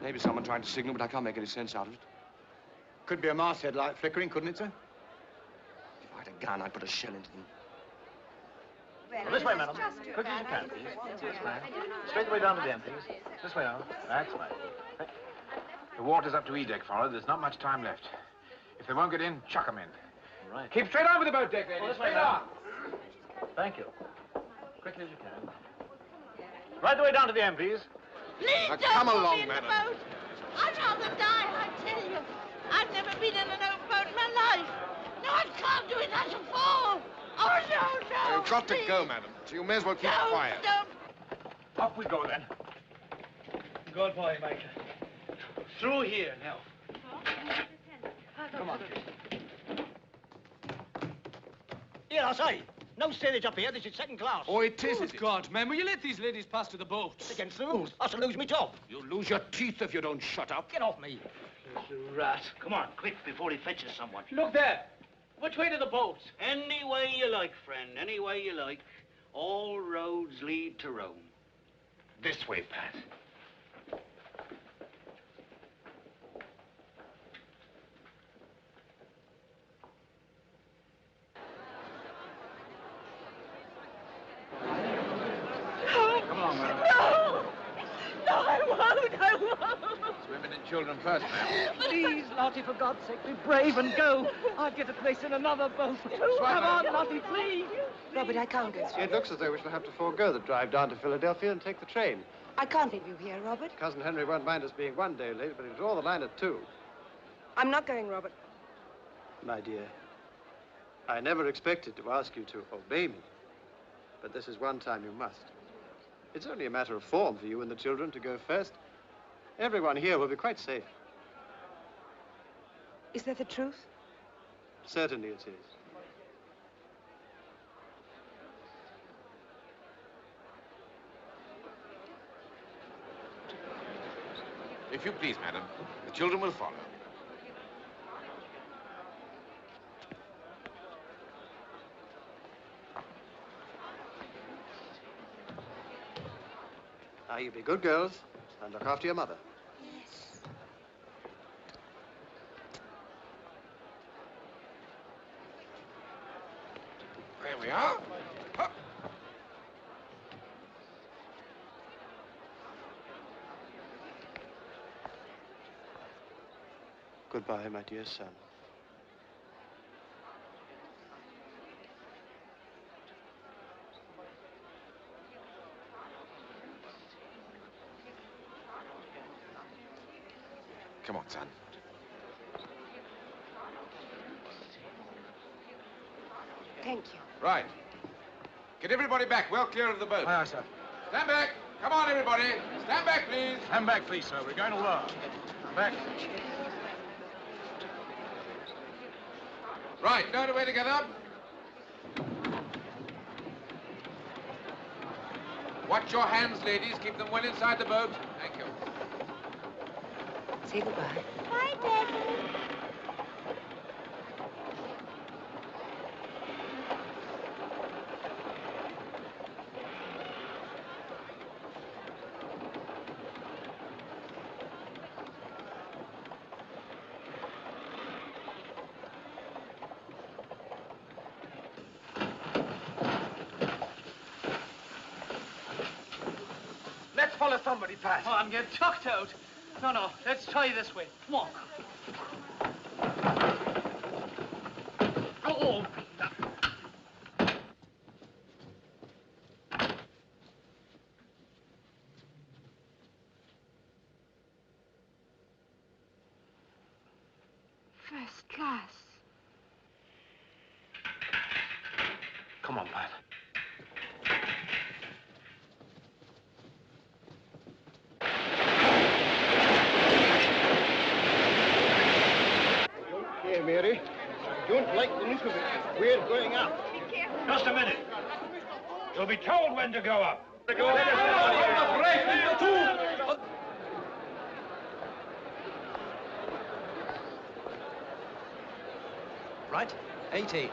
Maybe someone trying to signal, but I can't make any sense out of it. Could be a masthead light flickering, couldn't it, sir? If I had a gun, I'd put a shell into them. Well, this way, madam. Quick as you can, please. This way. Straight away down to the end, please. This way on. That's right. The water's up to E-deck, Farrell. There's not much time left. If they won't get in, chuck them in. All right. Keep straight on with the boat deck, ladies. This way, Straight madam. on. Thank you. Quickly as you can. Right the way down to the end, please. Please don't come put along, me in madam. the boat. I'd rather die, I tell you. I've never been in an open boat in my life. No, I can't do it. I shall fall. Oh, no, no. You've got to please. go, madam. So you may as well keep No, quiet. don't. Off we go, then. Good boy, Major. Through here now. Come on. Here, I say. No steerage up here. This is second class. Oh, it is. Good God, man, will you let these ladies pass to the boats? Against the rules. I shall lose my job. You'll lose your teeth if you don't shut up. Get off me. This rat. Come on, quick, before he fetches someone. Look there. Which way to the boats? Any way you like, friend. Any way you like. All roads lead to Rome. This way, Pat. Come along, madam. No! No, I won't. It's women and children first, ma'am. Please, Lottie, for God's sake, be brave and go. I'll get a place in another boat. Come on, Lottie, please. Robert, I can't go through. It looks as though we shall have to forego the drive down to Philadelphia and take the train. I can't leave you here, Robert. Cousin Henry won't mind us being 1 day late, but he'll draw the line at 2. I'm not going, Robert. My dear, I never expected to ask you to obey me, but this is one time you must. It's only a matter of form for you and the children to go first. Everyone here will be quite safe. Is that the truth? Certainly it is. If you please, madam, the children will follow. Now, you be good girls and look after your mother. Yes. There we are. Up. Goodbye, my dear son. Come on, son. Thank you. Right. Get everybody back, well clear of the boat. Aye, aye, sir. Stand back. Come on, everybody. Stand back, please. Stand back, please, sir. We're going to work. Stand back. Right, stowed away together. Watch your hands, ladies. Keep them well inside the boat. Thank you. Say goodbye. Bye, Daddy. Let's follow or somebody, Pat. Oh, I'm getting tucked out. No, let's try this way. Come on. Oh, First class. Come on, Pat. Okay, Mary. I don't like the look of it. We're going up. Just a minute. You'll be told when to go up. Right, 80.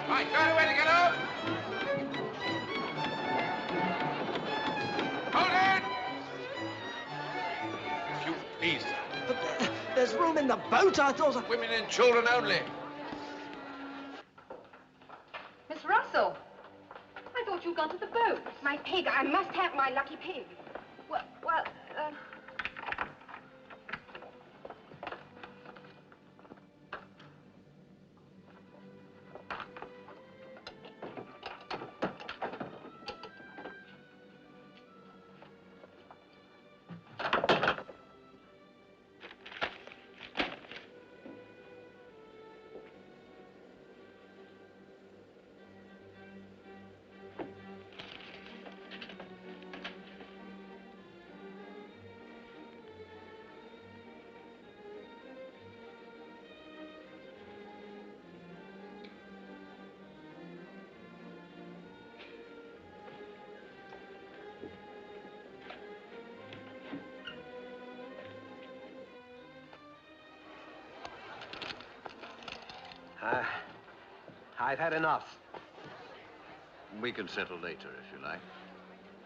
Right, got a way to get up. Hold it! If you please, sir. But there's room in the boat, I thought. Women and children only. Miss Russell, I thought you'd gone to the boat. My pig. I must have my lucky pig. Well, I've had enough. We can settle later, if you like.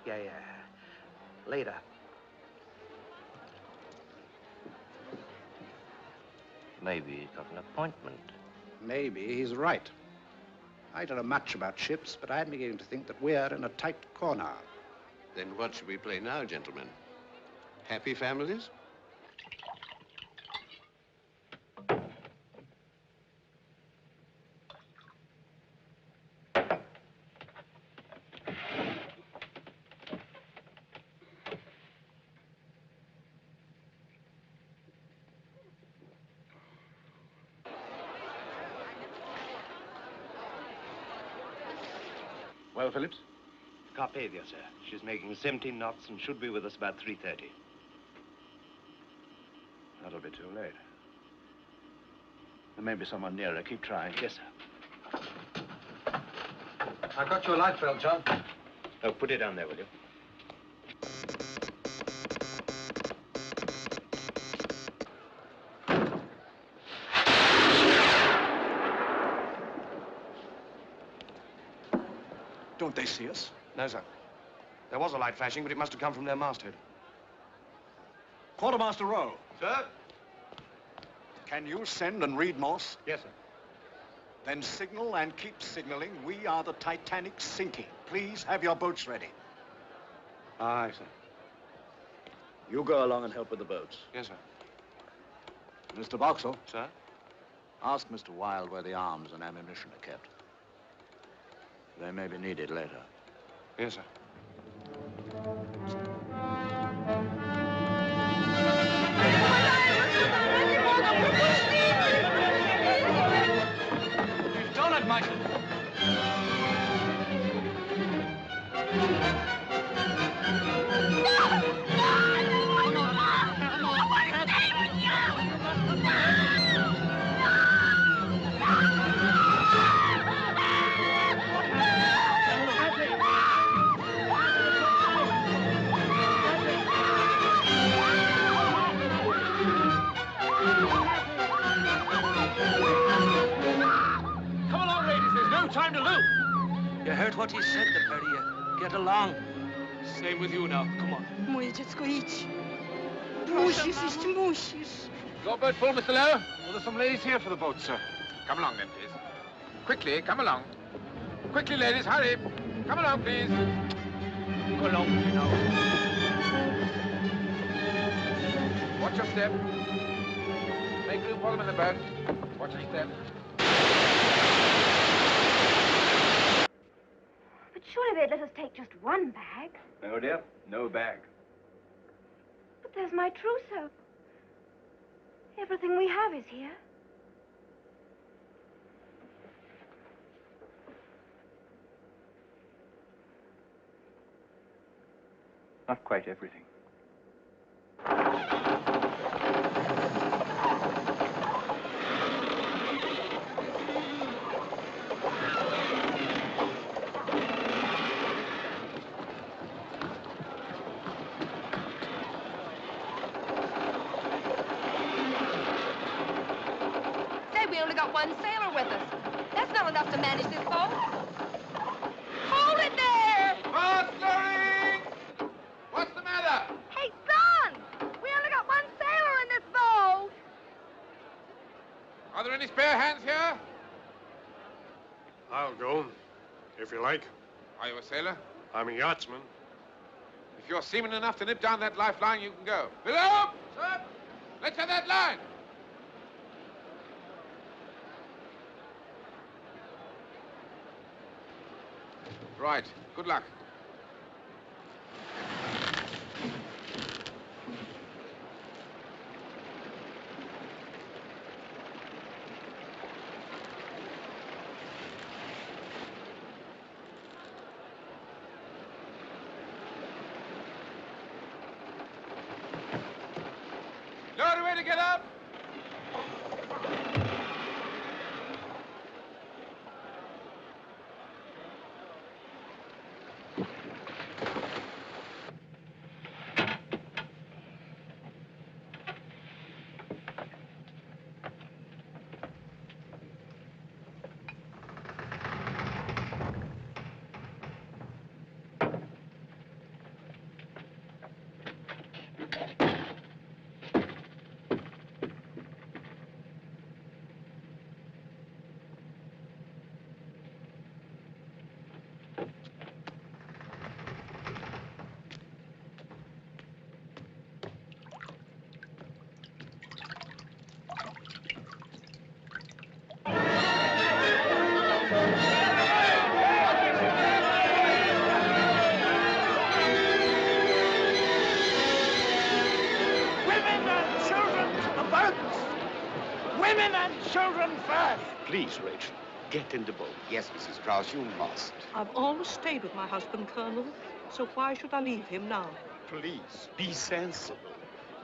Yeah. Later. Maybe he's got an appointment. Maybe he's right. I don't know much about ships, but I'm beginning to think that we're in a tight corner. Then what should we play now, gentlemen? Happy families? Well, Phillips? Carpathia, sir. She's making 17 knots and should be with us about 3:30. That'll be too late. There may be someone nearer. Keep trying. Yes, sir. I've got your light belt, John. Oh, put it down there, will you? Don't they see us? No, sir. There was a light flashing, but it must have come from their masthead. Quartermaster Rowe. Sir? Can you send and read Morse? Yes, sir. Then signal and keep signaling. We are the Titanic sinking. Please have your boats ready. Aye, sir. You go along and help with the boats. Yes, sir. Mr. Boxall. Sir? Ask Mr. Wilde where the arms and ammunition are kept. They may be needed later. Yes, sir. You've done it, Michael. Time to lose. You heard what he said, the pair of you. Get along. Same with you now. Come on. Moje dziecko, idź. Musisz iść, musisz. Your boat full, Mr. Lowe? Well, there's some ladies here for the boat, sir. Come along then, please. Quickly, come along. Quickly, ladies, hurry. Come along, please. Go along, you know. Watch your step. Make room for them in the boat. Watch your step. But surely they'd let us take just one bag. No, dear. No bag. But there's my trousseau. Everything we have is here. Not quite everything. Say, we only got one sailor with us. That's not enough to manage this boat. Hold it there! Mastering! What's the matter? Hey, son! We only got one sailor in this boat. Are there any spare hands here? I'll go, if you like. Are you a sailor? I'm a yachtsman. If you're seaman enough to nip down that lifeline, you can go. Below! Sir! Let's have that line! Right. Good luck. Lower away to get up! Women and children first! Please, Rachel, get in the boat. Yes, Mrs. Strauss, you must. I've always stayed with my husband, Colonel, so why should I leave him now? Please, be sensible.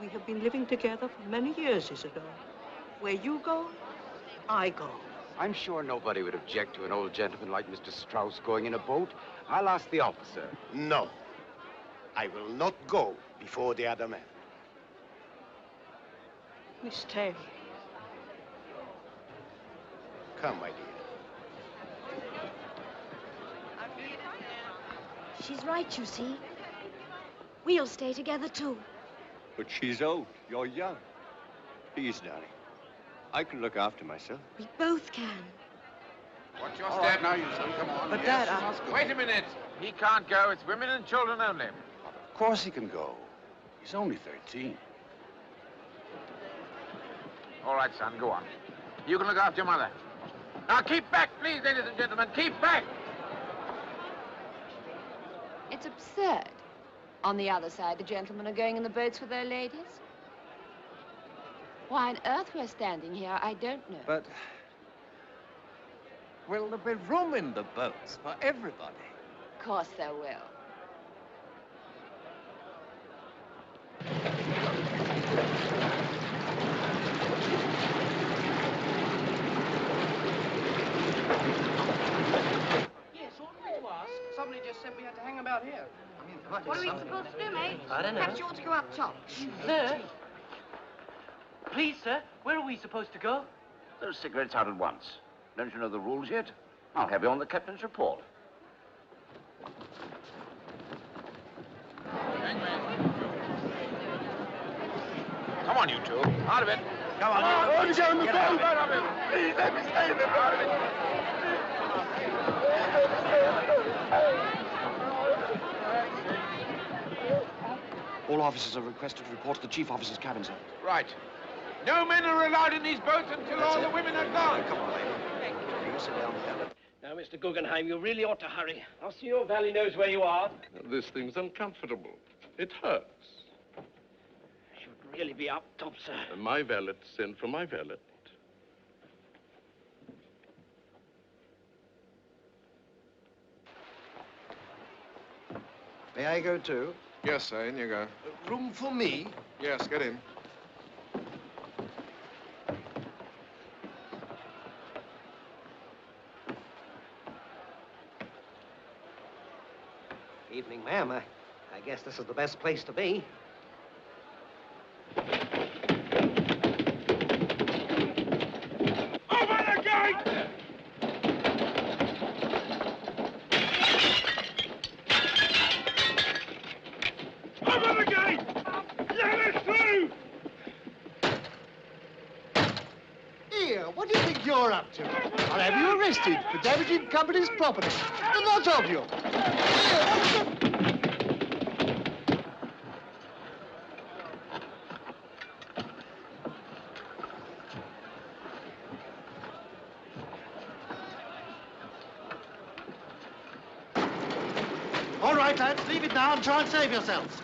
We have been living together for many years, Isidore. Where you go, I go. I'm sure nobody would object to an old gentleman like Mr. Strauss going in a boat. I'll ask the officer. No. I will not go before the other man. Miss Taylor. Come, my dear. She's right, you see. We'll stay together, too. But she's old. You're young. Please, darling. I can look after myself. We both can. Watch your All step. right, now, you son, come on. But, Yes, Dad, you must go. Wait a minute. He can't go. It's women and children only. Of course he can go. He's only 13. All right, son, go on. You can look after your mother. Now, keep back, please, ladies and gentlemen. Keep back! It's absurd. On the other side, the gentlemen are going in the boats with their ladies. Why on earth we're standing here, I don't know. But will there be room in the boats for everybody? Of course there will. Yes, all right to ask. Somebody just said we had to hang about here. What are we supposed to do, mate? I don't know. Perhaps you ought to go up top. Sir? Please, sir, where are we supposed to go? Those cigarettes out at once. Don't you know the rules yet? I'll have you on the captain's report. Come on, you two. Out of it. Come on, you. let me get in the boat. Out of it. Please, let me stay in the boat. officers are requested to report to the chief officer's cabin, sir. Right. No men are allowed in these boats until all the women are gone. Come on, lady. You sit down there. Now, Mr. Guggenheim, you really ought to hurry. Our CO Valley knows where you are. This thing's uncomfortable. It hurts. Should really be up top, sir. My valet sent for my valet. May I go too? Yes, sir, in you go. Room for me? Yes, get in. Evening, ma'am. I guess this is the best place to be. Open the gate! Open the gate! Let us through! Here, what do you think you're up to? I'll have you arrested for damaging company's property. The lot of you. All right, lads, leave it now and try and save yourselves.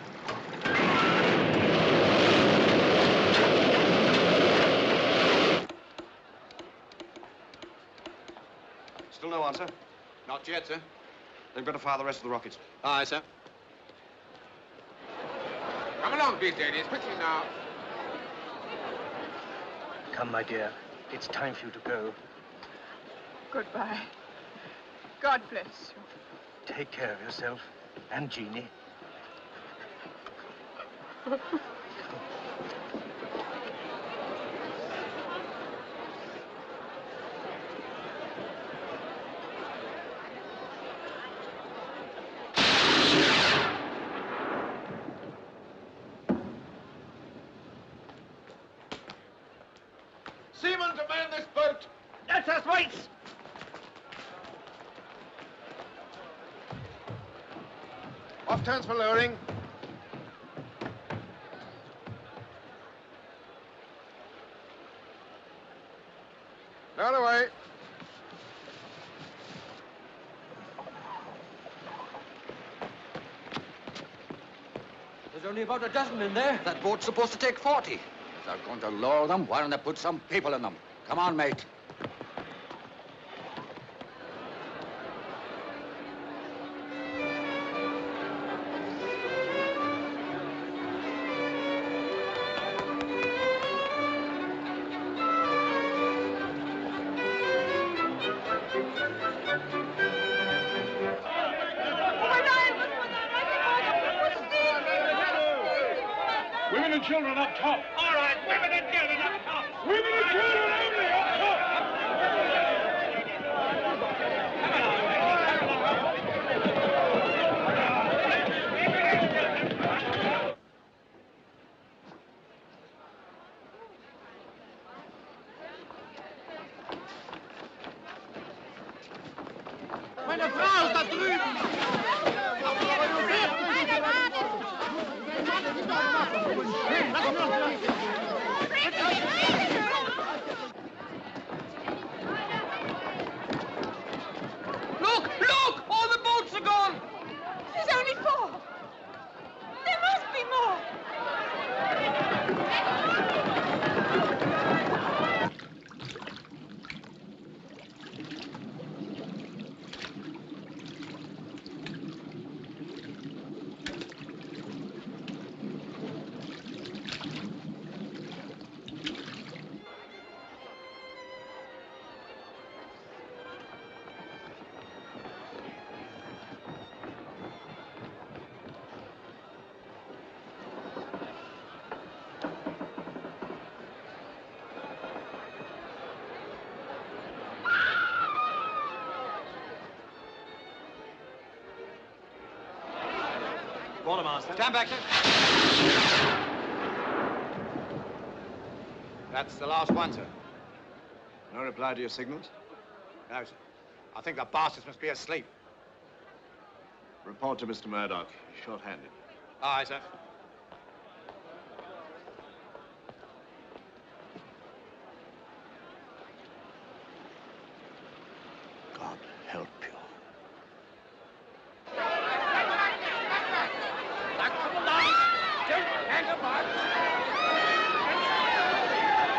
Still no answer? Not yet, sir. They've got to fire the rest of the rockets. Aye, sir. Come along, big ladies, quickly now. Come, my dear. It's time for you to go. Goodbye. God bless you. Take care of yourself and Jeannie. Seaman to man this boat! That's us, mates! Off turns for lowering. Lower away. There's only about a dozen in there. That boat's supposed to take 40. If they're going to lower them, why don't they put some people in them? Come on, mate. Women and children up top. All right, women and children up top. Women and children only up top. Meine Frau ist da drüben! Look! Look! All the boats are gone! There's only 4. There must be more. Quartermaster. Stand back, sir. That's the last one, sir. No reply to your signals? No, sir. I think the bastards must be asleep. Report to Mr. Murdoch. Short-handed. Aye, sir. God help you. Back from the line. Don't hang about.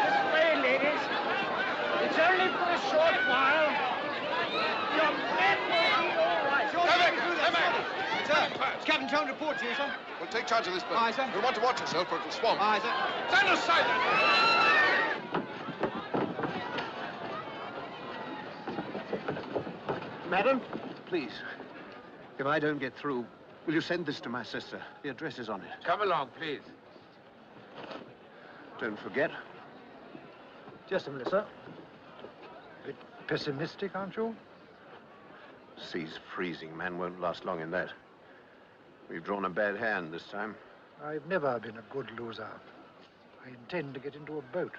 This way, ladies. It's only for a short while. Your friend will be all right. Sir, it's Captain Jones report to you, sir. We'll take charge of this boat. Aye, sir. You'll want to watch yourself, for it'll swamp. Aye, sir. Stand aside, then! Madam, please, if I don't get through, will you send this to my sister? The address is on it. Come along, please. Don't forget. Just a minute, sir. A bit pessimistic, aren't you? Sea's freezing. Man won't last long in that. We've drawn a bad hand this time. I've never been a good loser. I intend to get into a boat.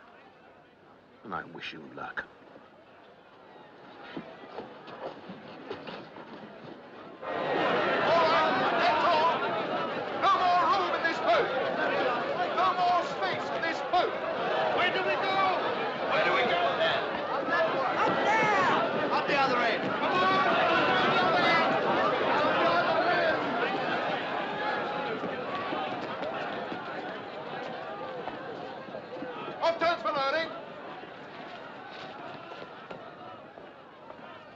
And I wish you luck. No more room in this boat! No more space for this boat! Where do we go? Where do we go? Up that one. Up there! Up the other end. Come on! Off turns for loading.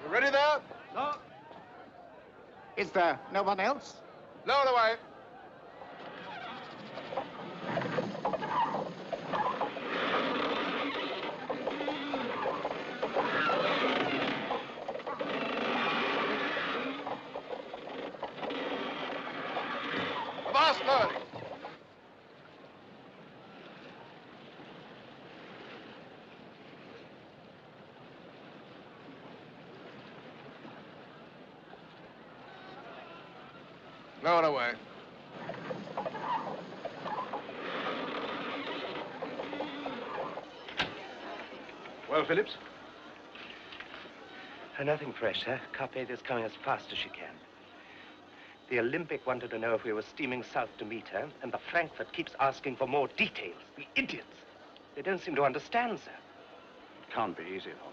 You ready there? No. Is there no one else? Lower away. Fast loading. Lower away. Well, Phillips? Nothing fresh, sir. Carpathia's coming as fast as she can. The Olympic wanted to know if we were steaming south to meet her, and the Frankfurt keeps asking for more details. The idiots. They don't seem to understand, sir. It can't be easy, though.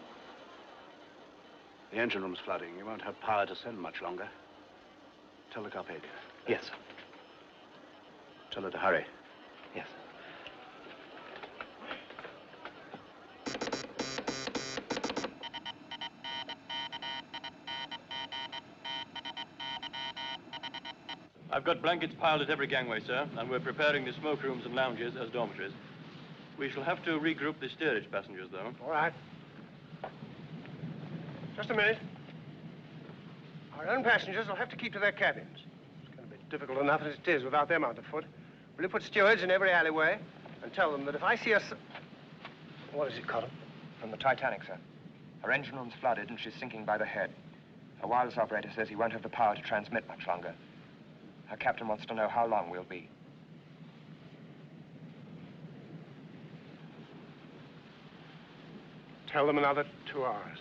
The engine room's flooding. You won't have power to send much longer. Tell the Carpathia. Yes, sir. Tell her to hurry. Yes, sir. I've got blankets piled at every gangway, sir, and we're preparing the smoke rooms and lounges as dormitories. We shall have to regroup the steerage passengers, though. All right. Just a minute. Our own passengers will have to keep to their cabins. It's going to be difficult enough as it is without them underfoot. Will you put stewards in every alleyway and tell them that if I see a... What is it, Colin? From the Titanic, sir. Her engine room's flooded and she's sinking by the head. Her wireless operator says he won't have the power to transmit much longer. Her captain wants to know how long we'll be. Tell them another 2 hours.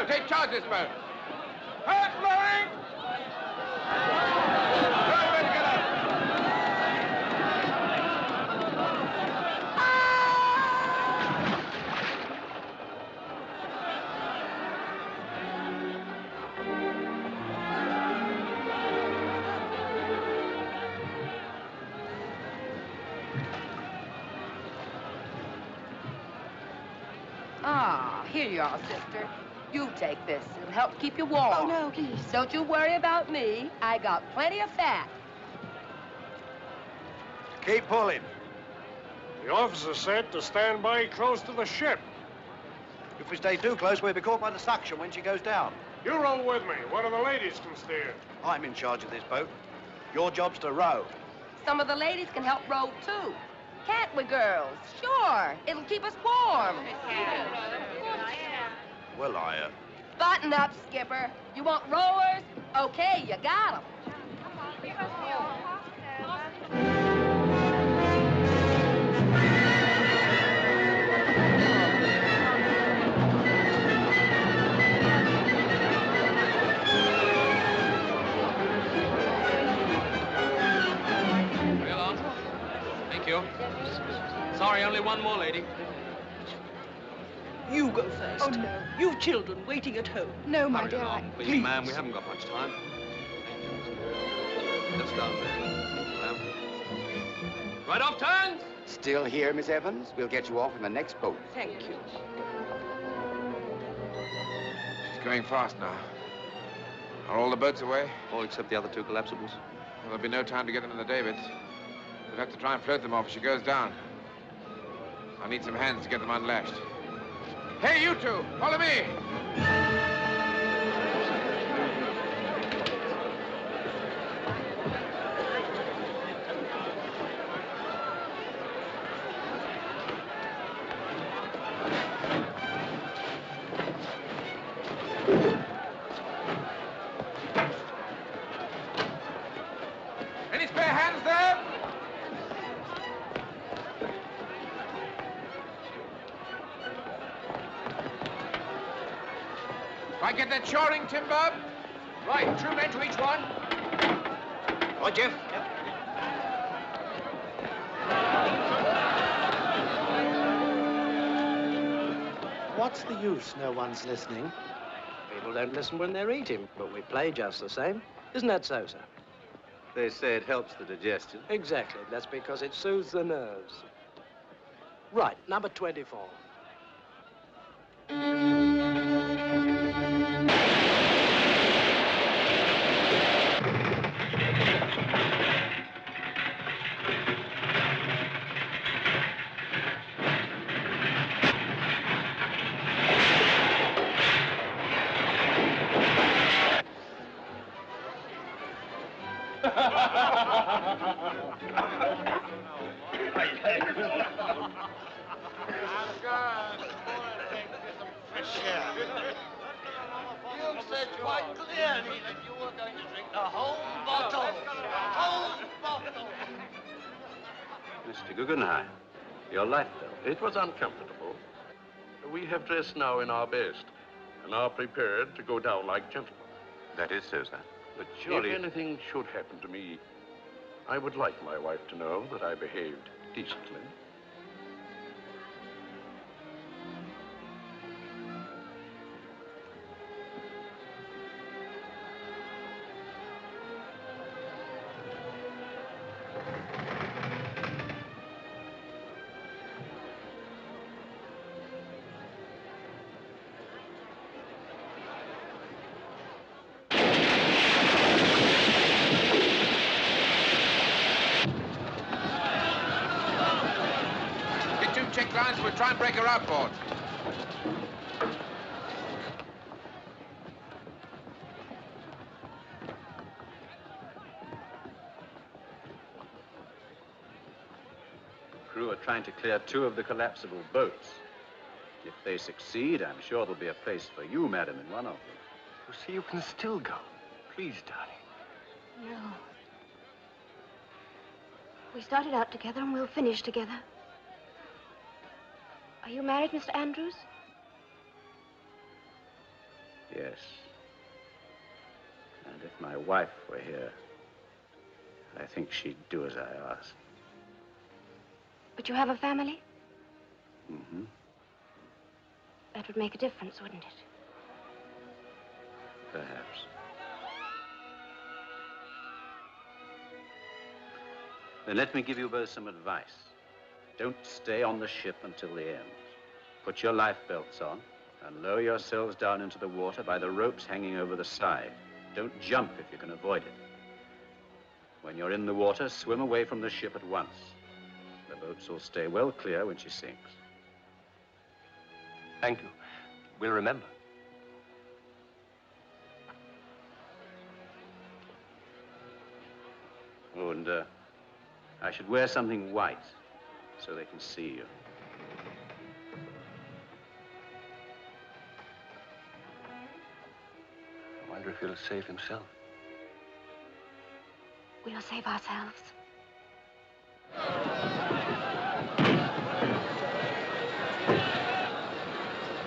Take charge of this boat. Hard blowing! Right, ready to get up. Ah, here you are, sister. You take this. It'll help keep you warm. Oh, no, please. Don't you worry about me. I got plenty of fat. Keep pulling. The officer said to stand by close to the ship. If we stay too close, we'll be caught by the suction when she goes down. You row with me. One of the ladies can steer. I'm in charge of this boat. Your job's to row. Some of the ladies can help row, too. Can't we, girls? Sure. It'll keep us warm. Well, I, Button up, Skipper. You want rowers? Okay, you got 'em. Well on. Thank you. Sorry, only one more lady. You go first. Oh, no. You've children waiting at home. No, my Hurry dear. along, please, ma'am. We haven't got much time. Just down there. Ma'am. Right off turns. Still here, Miss Evans? We'll get you off in the next boat. Thank you. She's going fast now. Are all the boats away? All except the other two collapsibles. Well, there'll be no time to get them in the davits. We'll have to try and float them off if she goes down. I'll need some hands to get them unlashed. Hey, you two, follow me! Any spare hands there? I get that shoring timber? Right, 2 men to each one. Right, Jeff? What's the use? No one's listening. People don't listen when they're eating, but we play just the same. Isn't that so, sir? They say it helps the digestion. Exactly. That's because it soothes the nerves. Right, number 24. You said quite clearly that you were going to drink the whole bottle. The whole bottle. Mr. Guggenheim, your light bill. It was uncomfortable. We have dressed now in our best and are prepared to go down like gentlemen. That is so, sir. But surely, if anything should happen to me, I would like my wife to know that I behaved decently. Check lines, we'll try and break her outboard. The crew are trying to clear 2 of the collapsible boats. If they succeed, I'm sure there'll be a place for you, madam, in one of them. You see, you can still go. Please, darling. No. We started out together and we'll finish together. Are you married, Mr. Andrews? Yes. And if my wife were here, I think she'd do as I asked. But you have a family? Mm-hmm. That would make a difference, wouldn't it? Perhaps. Then let me give you both some advice. Don't stay on the ship until the end. Put your life belts on and lower yourselves down into the water by the ropes hanging over the side. Don't jump if you can avoid it. When you're in the water, swim away from the ship at once. The boats will stay well clear when she sinks. Thank you. We'll remember. Oh, and I should wear something white so they can see you. I wonder if he'll save himself. We'll save ourselves.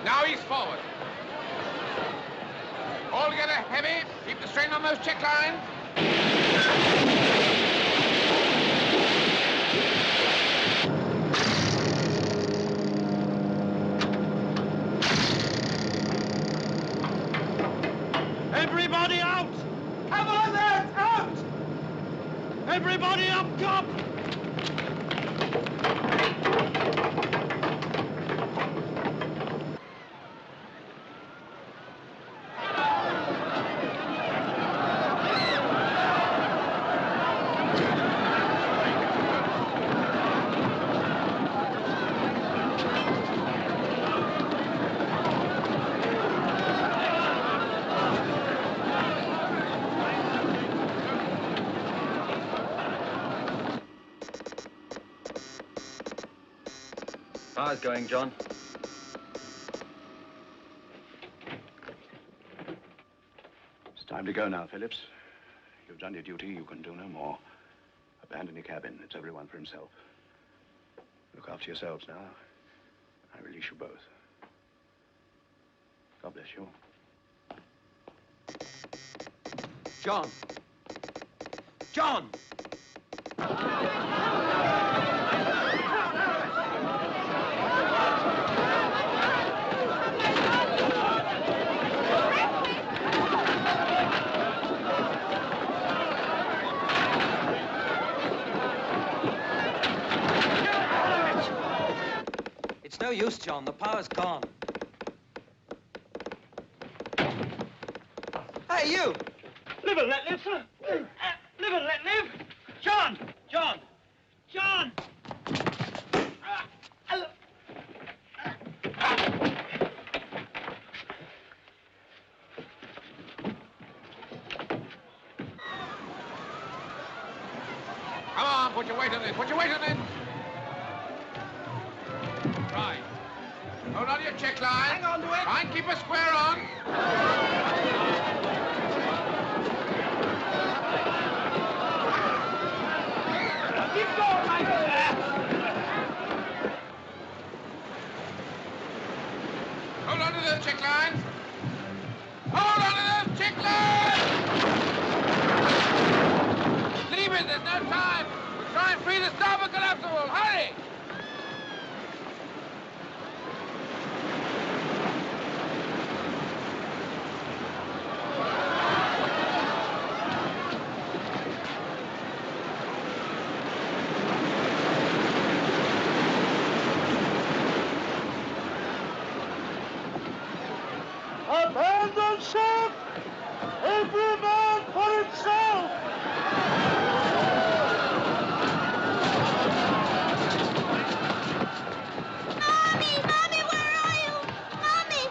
Now he's forward. All together, heavy. Keep the strain on those check lines. Everybody out! Come on, lads, out! Everybody up top! How's going, John? It's time to go now, Phillips. You've done your duty. You can do no more. Abandon your cabin. It's everyone for himself. Look after yourselves now. I release you both. God bless you. John! John! It's no use, John. The power's gone. Hey, you! Live and let live, sir. Live and let live. John! John! John! Come on, put your weight on it. Put your weight on it. Right. Hold on to your check line. Hang on to it. Try and keep a square on. Keep going, Michael. Hold on to those check lines. Hold on to those check lines! Leave it, there's no time. We'll try and free the starboard collapsible. Hurry! Abandon ship! Every man for himself! Mommy! Mommy, where are you? Mommy!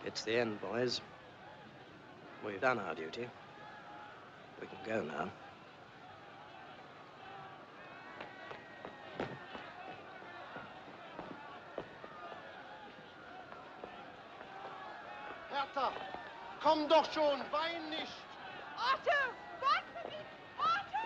It's the end, boys. We've done our duty. We can go now. Hertha, komm doch schon, wein nicht. Otto, warte für mich! Otto!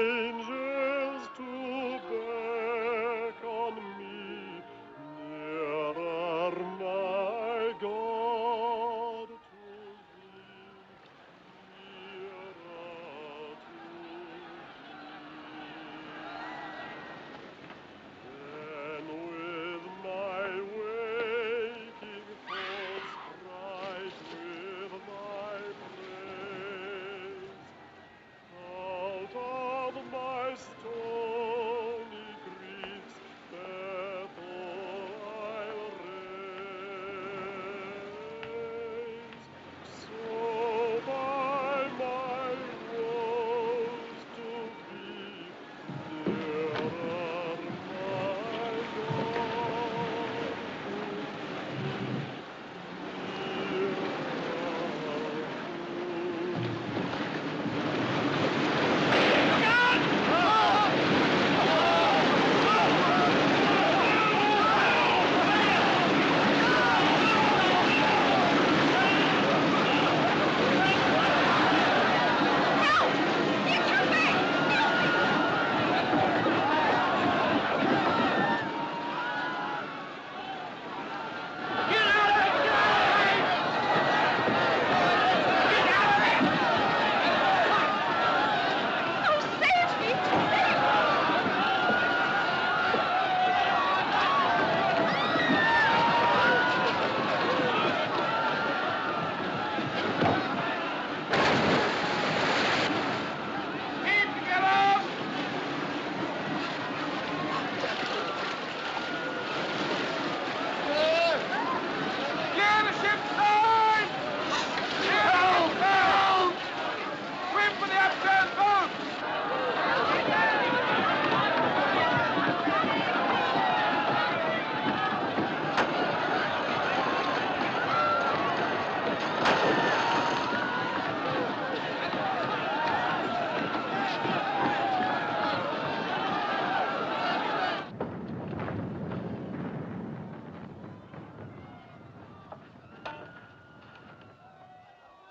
Angels to beckon me nearer, my God, to thee, nearer to thee. Then with my waking thoughts bright with thy praise, out of my stony griefs, Bethel I'll raise. So by my woes to be nearer, my God,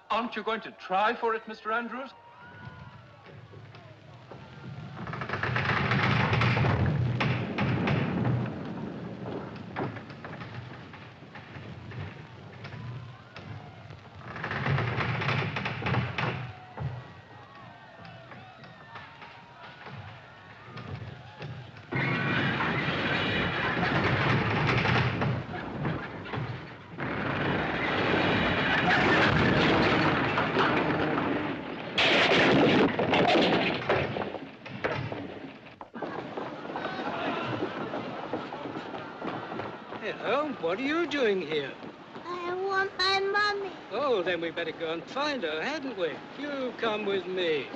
Aren't you going to try for it, Mr. Andrews? Hello, what are you doing here? I want my mummy. Oh, then we better go and find her, hadn't we? You come with me.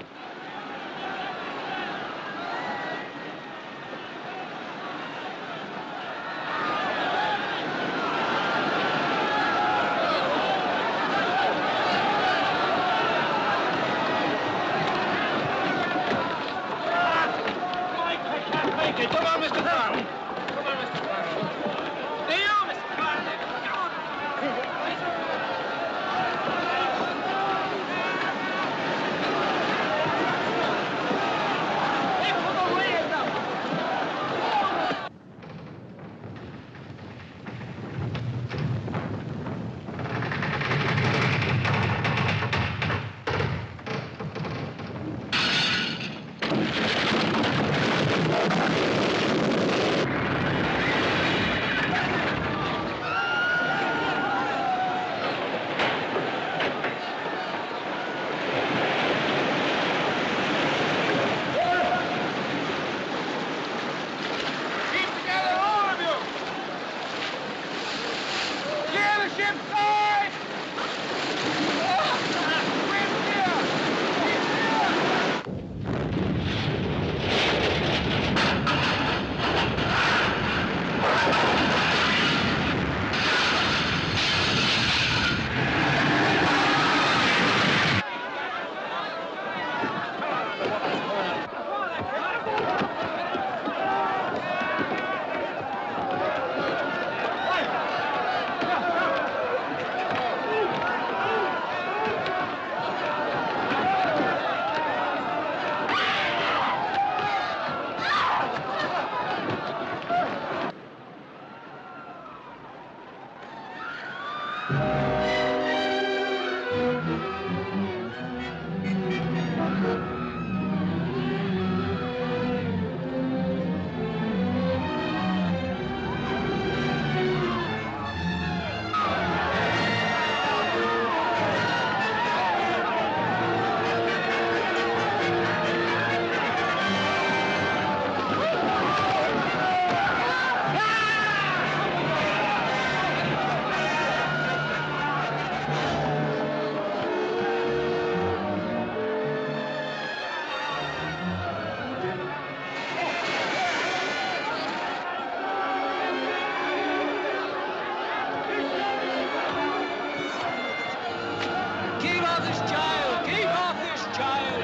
Keep off this child! Keep off this child!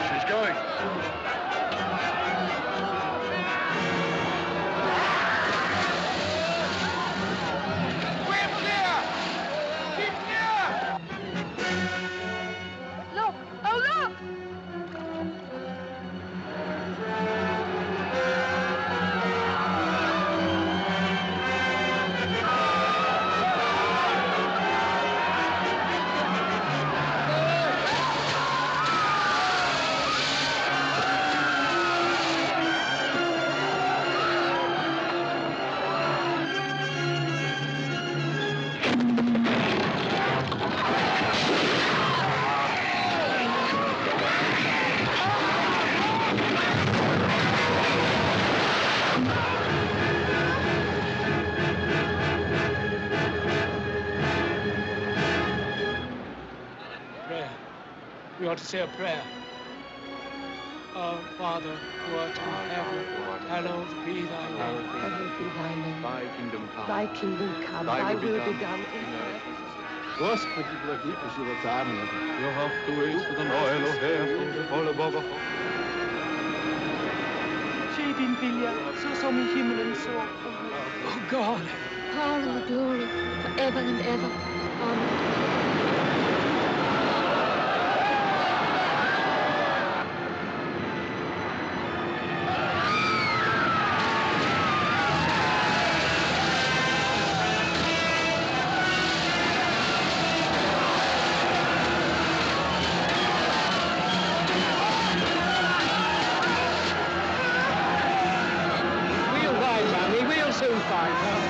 She's going. Look! Oh, look! Prayer. We ought to say a prayer. Our Father, who art in heaven, hallowed be thy name. Hallowed be thy name. Thy kingdom come. Thy kingdom come. Thy will be done in earth. Господи, благи по животам. Jo har du elsket den øjne her, holde bobber. Ske din vilje, så som i himmelen, så på jorden. Oh, God. Power and glory forever and ever. Amen. We'll find Mammy. We'll soon find her.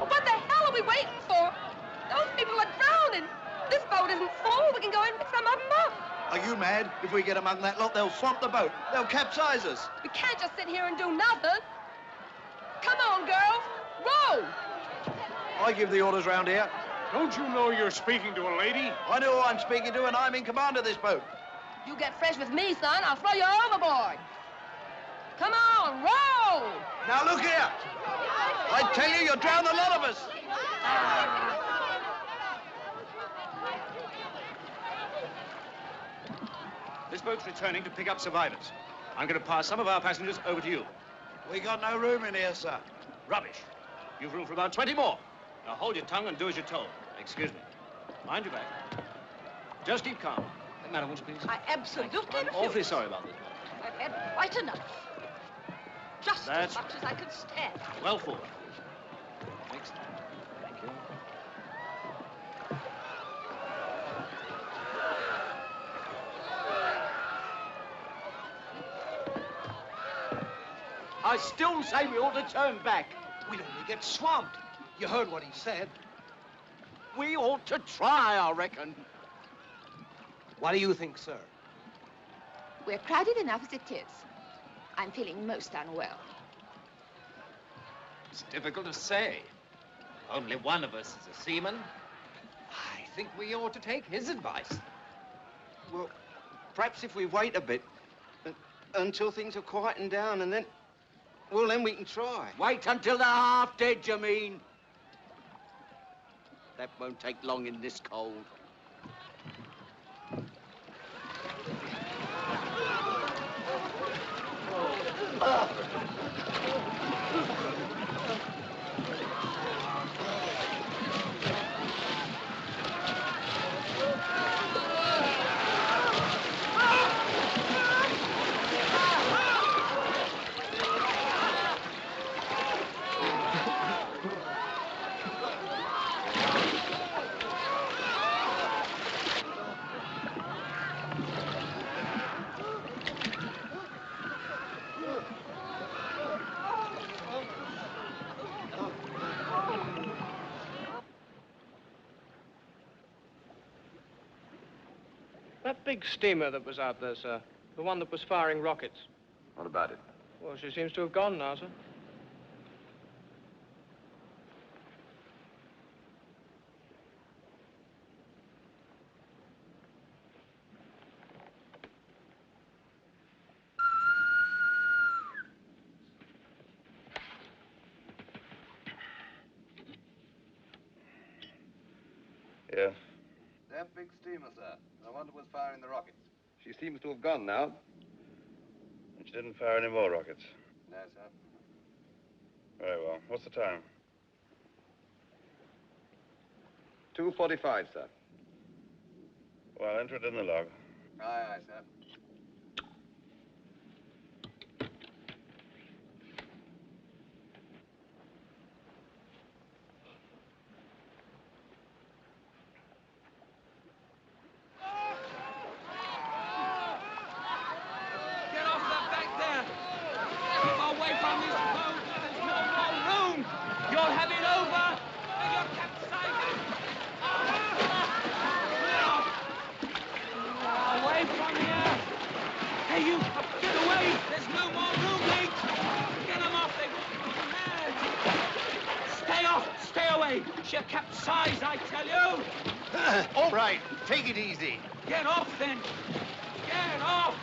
Oh, what the hell are we waiting for? Those people are drowning. This boat isn't full. We can go in and pick some of them up. Are you mad? If we get among that lot, they'll swamp the boat. They'll capsize us. We can't just sit here and do nothing. Come on, girls. Row! I give the orders round here. Don't you know you're speaking to a lady? I know who I'm speaking to, and I'm in command of this boat. You get fresh with me, son, I'll throw you overboard. Come on, row! Now look here. I tell you, you'll drown a lot of us. This boat's returning to pick up survivors. I'm going to pass some of our passengers over to you. We got no room in here, sir. Rubbish. You've room for about 20 more. Now hold your tongue and do as you're told. Excuse me. Mind your back. Just keep calm. Madam, won't you please? I absolutely I'm awfully sorry about this. I've had quite enough. Just That's as much as I can stand. Well forward. Next. Thank you. I still say we ought to turn back. We'd only get swamped. You heard what he said. We ought to try, I reckon. What do you think, sir? We're crowded enough as it is. I'm feeling most unwell. It's difficult to say. Only one of us is a seaman. I think we ought to take his advice. Well, perhaps if we wait a bit until things are quieting down and then... Well, then we can try. Wait until they're half dead, you mean? That won't take long in this cold. That big steamer that was out there, sir, the one that was firing rockets. What about it? Well, she seems to have gone now, sir. Yeah. That big steamer, sir. The one that was firing the rockets. She seems to have gone now. And she didn't fire any more rockets. No, sir. Very well. What's the time? 2:45, sir. Well, enter it in the log. Aye, aye, sir. Get off that back there! Keep away from this boat! There's no more room! You'll have it over! And you're capsizing! Away from here! Hey, you! Get away! There's no more room, mate! Get them off! They will be mad! Stay off! Stay away! She'll capsize, I tell you! All right, take it easy. Get off, then! Get off!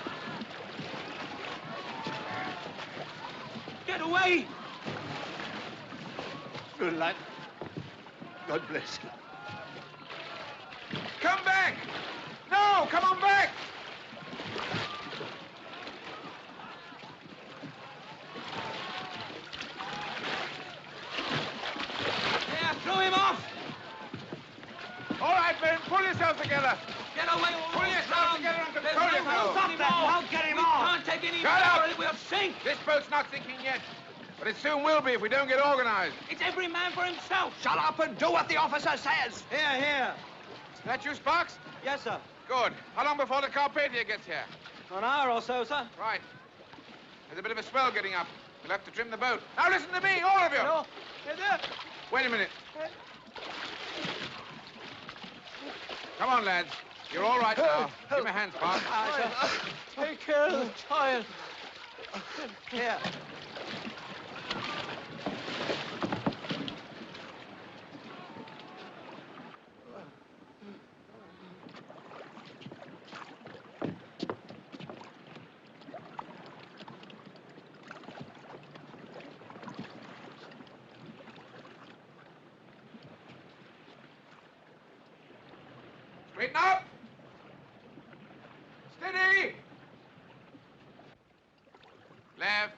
Get away! Good lad. God bless you. Come back! No, come on back! There, throw him off! All right, men, pull yourselves together. Get away! Pull yourselves together and control yourselves. Stop that! I'll get him off! We can't take any Shut more up! or we'll sink! This boat's not sinking yet, but it soon will be if we don't get organized. It's every man for himself! Shut up and do what the officer says. Here, here. That you, Sparks? Yes, sir. Good. How long before the Carpathia gets here? An hour or so, sir. Right. There's a bit of a swell getting up. We'll have to trim the boat. Now listen to me, all of you. No. Wait a minute. Come on, lads. You're all right now. Give me a hand, Sparks. Take care of the child. Here. Straighten up. Steady. Left.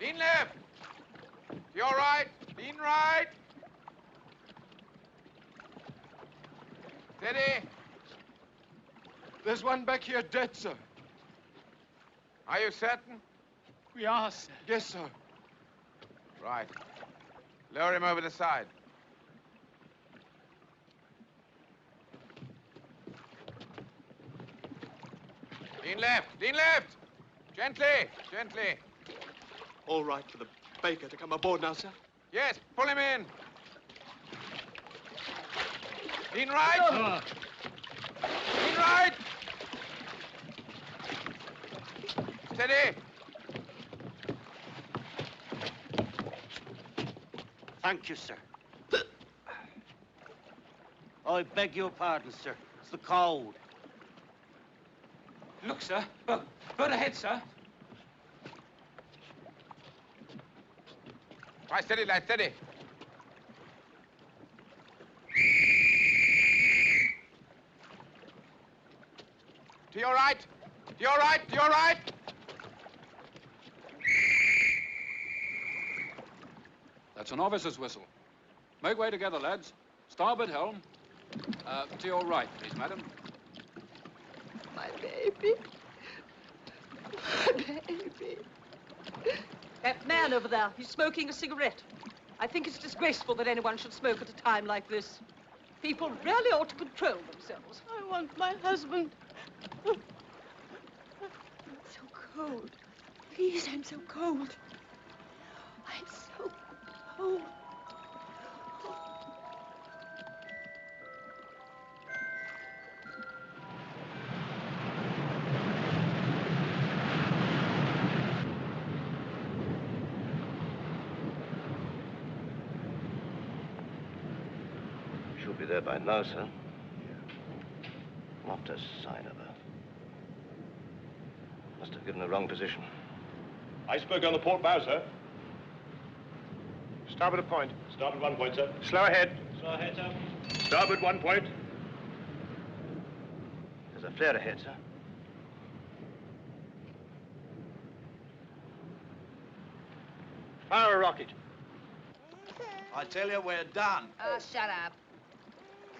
Lean left. To your right. Lean right. Steady. There's one back here dead, sir. Are you certain? We are, sir. Yes, sir. Right. Lower him over the side. Lean left. Lean left. Gently. Gently. All right for the baker to come aboard now, sir? Yes, pull him in. Lean right. Lean right. Steady. Thank you, sir. I beg your pardon, sir. It's the cold. Look, sir. Bird ahead, sir. Right, steady, lad, steady. To your right. To your right. To your right. That's an officer's whistle. Make way together, lads. Starboard helm. To your right, please, madam. My baby. My baby. That man over there, he's smoking a cigarette. I think it's disgraceful that anyone should smoke at a time like this. People really ought to control themselves. I want my husband. I'm so cold. Please, I'm so cold. I'm so cold. She'll be there by now, sir. Not a sign of her. Must have given the wrong position. Iceberg on the port bow, sir. Starboard a point. Starboard 1 point, sir. Slow ahead. Slow ahead, sir. Starboard 1 point. There's a flare ahead, sir. Fire a rocket. I tell you, we're done. Oh, shut up.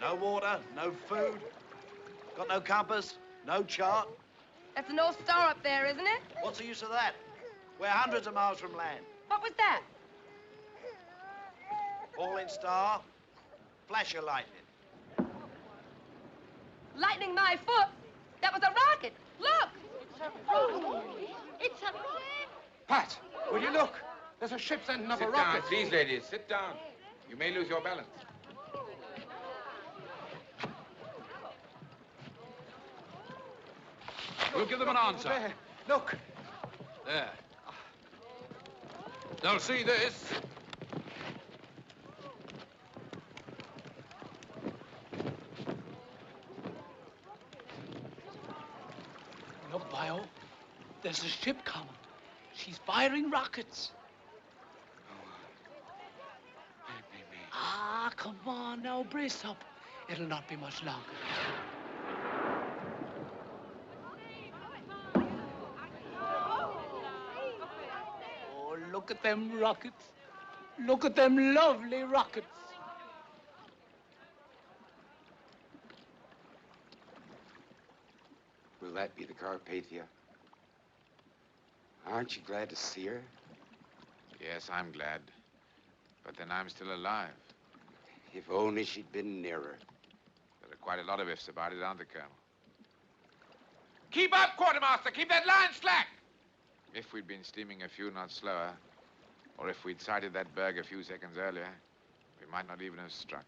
No water, no food. Got no compass, no chart. That's the North Star up there, isn't it? What's the use of that? We're hundreds of miles from land. What was that? Falling star, flash of lightning. Lightning my foot. That was a rocket. Look. It's a rocket. Pat, will you look? There's a ship sending up a Sit rocket. down, please, ladies. Sit down. You may lose your balance. We'll give them an answer. There. Look. There. They'll see this. Look, Bio. There's a ship coming. She's firing rockets. Ah, come on now, brace up. It'll not be much longer. Oh, look at them rockets. Look at them lovely rockets. Will that be the Carpathia? Aren't you glad to see her? Yes, I'm glad. But then I'm still alive. If only she'd been nearer. There are quite a lot of ifs about it, aren't there, Colonel? Keep up, Quartermaster! Keep that line slack! If we'd been steaming a few knots slower, or if we'd sighted that berg a few seconds earlier, we might not even have struck.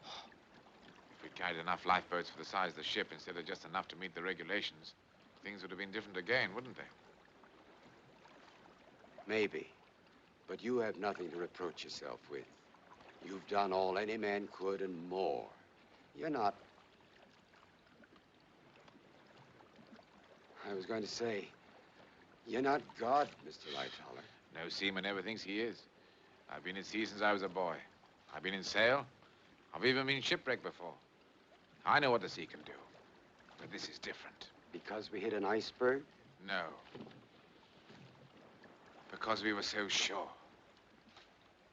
If we'd carried enough lifeboats for the size of the ship instead of just enough to meet the regulations, things would have been different again, wouldn't they? Maybe. But you have nothing to reproach yourself with. You've done all any man could and more. You're not... I was going to say, you're not God, Mr. Lightoller. No seaman ever thinks he is. I've been at sea since I was a boy. I've been in sail. I've even been shipwrecked before. I know what the sea can do. But this is different. Because we hit an iceberg? No. Because we were so sure.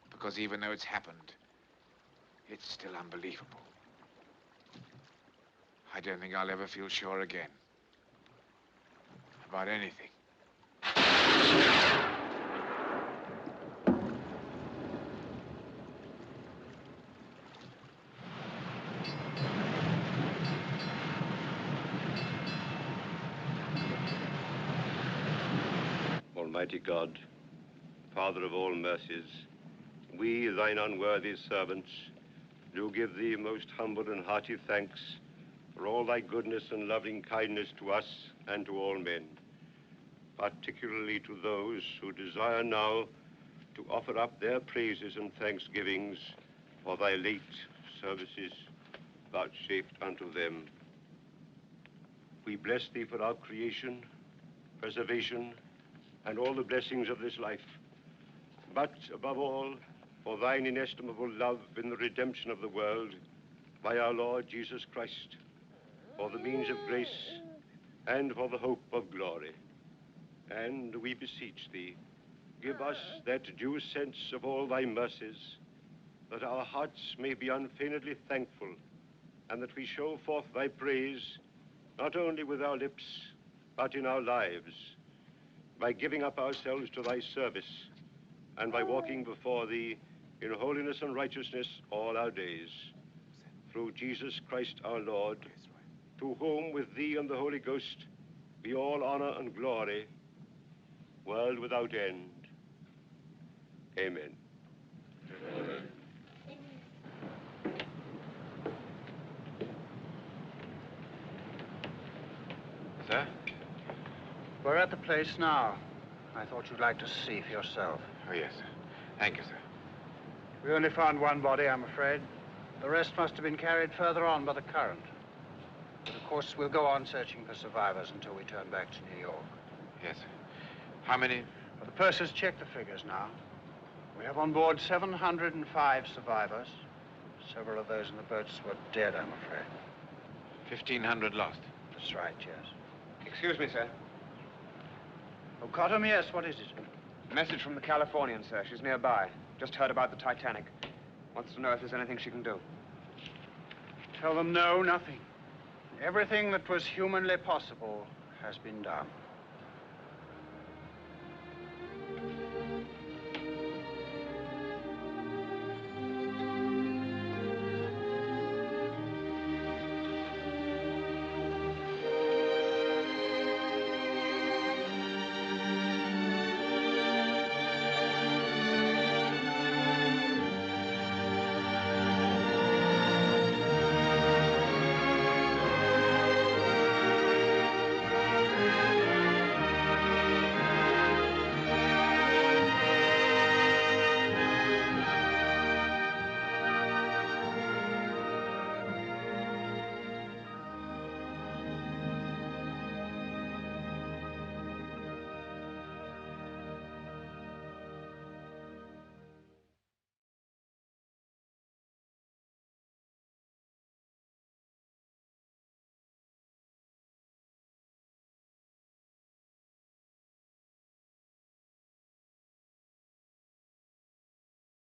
Because even though it's happened, it's still unbelievable. I don't think I'll ever feel sure again. About anything. Almighty God, Father of all mercies, we, thine unworthy servants, do give thee most humble and hearty thanks for all thy goodness and loving kindness to us and to all men, particularly to those who desire now to offer up their praises and thanksgivings for thy late services vouchsafed unto them. We bless thee for our creation, preservation, and all the blessings of this life, but above all, for thine inestimable love in the redemption of the world by our Lord Jesus Christ, for the means of grace and for the hope of glory. And we beseech thee, give us that due sense of all thy mercies, that our hearts may be unfeignedly thankful, and that we show forth thy praise, not only with our lips, but in our lives, by giving up ourselves to thy service, and by walking before thee in holiness and righteousness all our days. Through Jesus Christ our Lord, to whom with thee and the Holy Ghost be all honor and glory, world without end. Amen. Amen. Sir? We're at the place now. I thought you'd like to see for yourself. Oh, yes, sir. Thank you, sir. We only found one body, I'm afraid. The rest must have been carried further on by the current. But of course, we'll go on searching for survivors until we turn back to New York. Yes, sir. How many? Well, the purser's checked the figures now. We have on board 705 survivors. Several of those in the boats were dead, I'm afraid. 1,500 lost. That's right, yes. Excuse me, sir. Oh, Cottam, yes, what is it? Message from the Californian, sir. She's nearby. Just heard about the Titanic. Wants to know if there's anything she can do. Tell them no, nothing. Everything that was humanly possible has been done.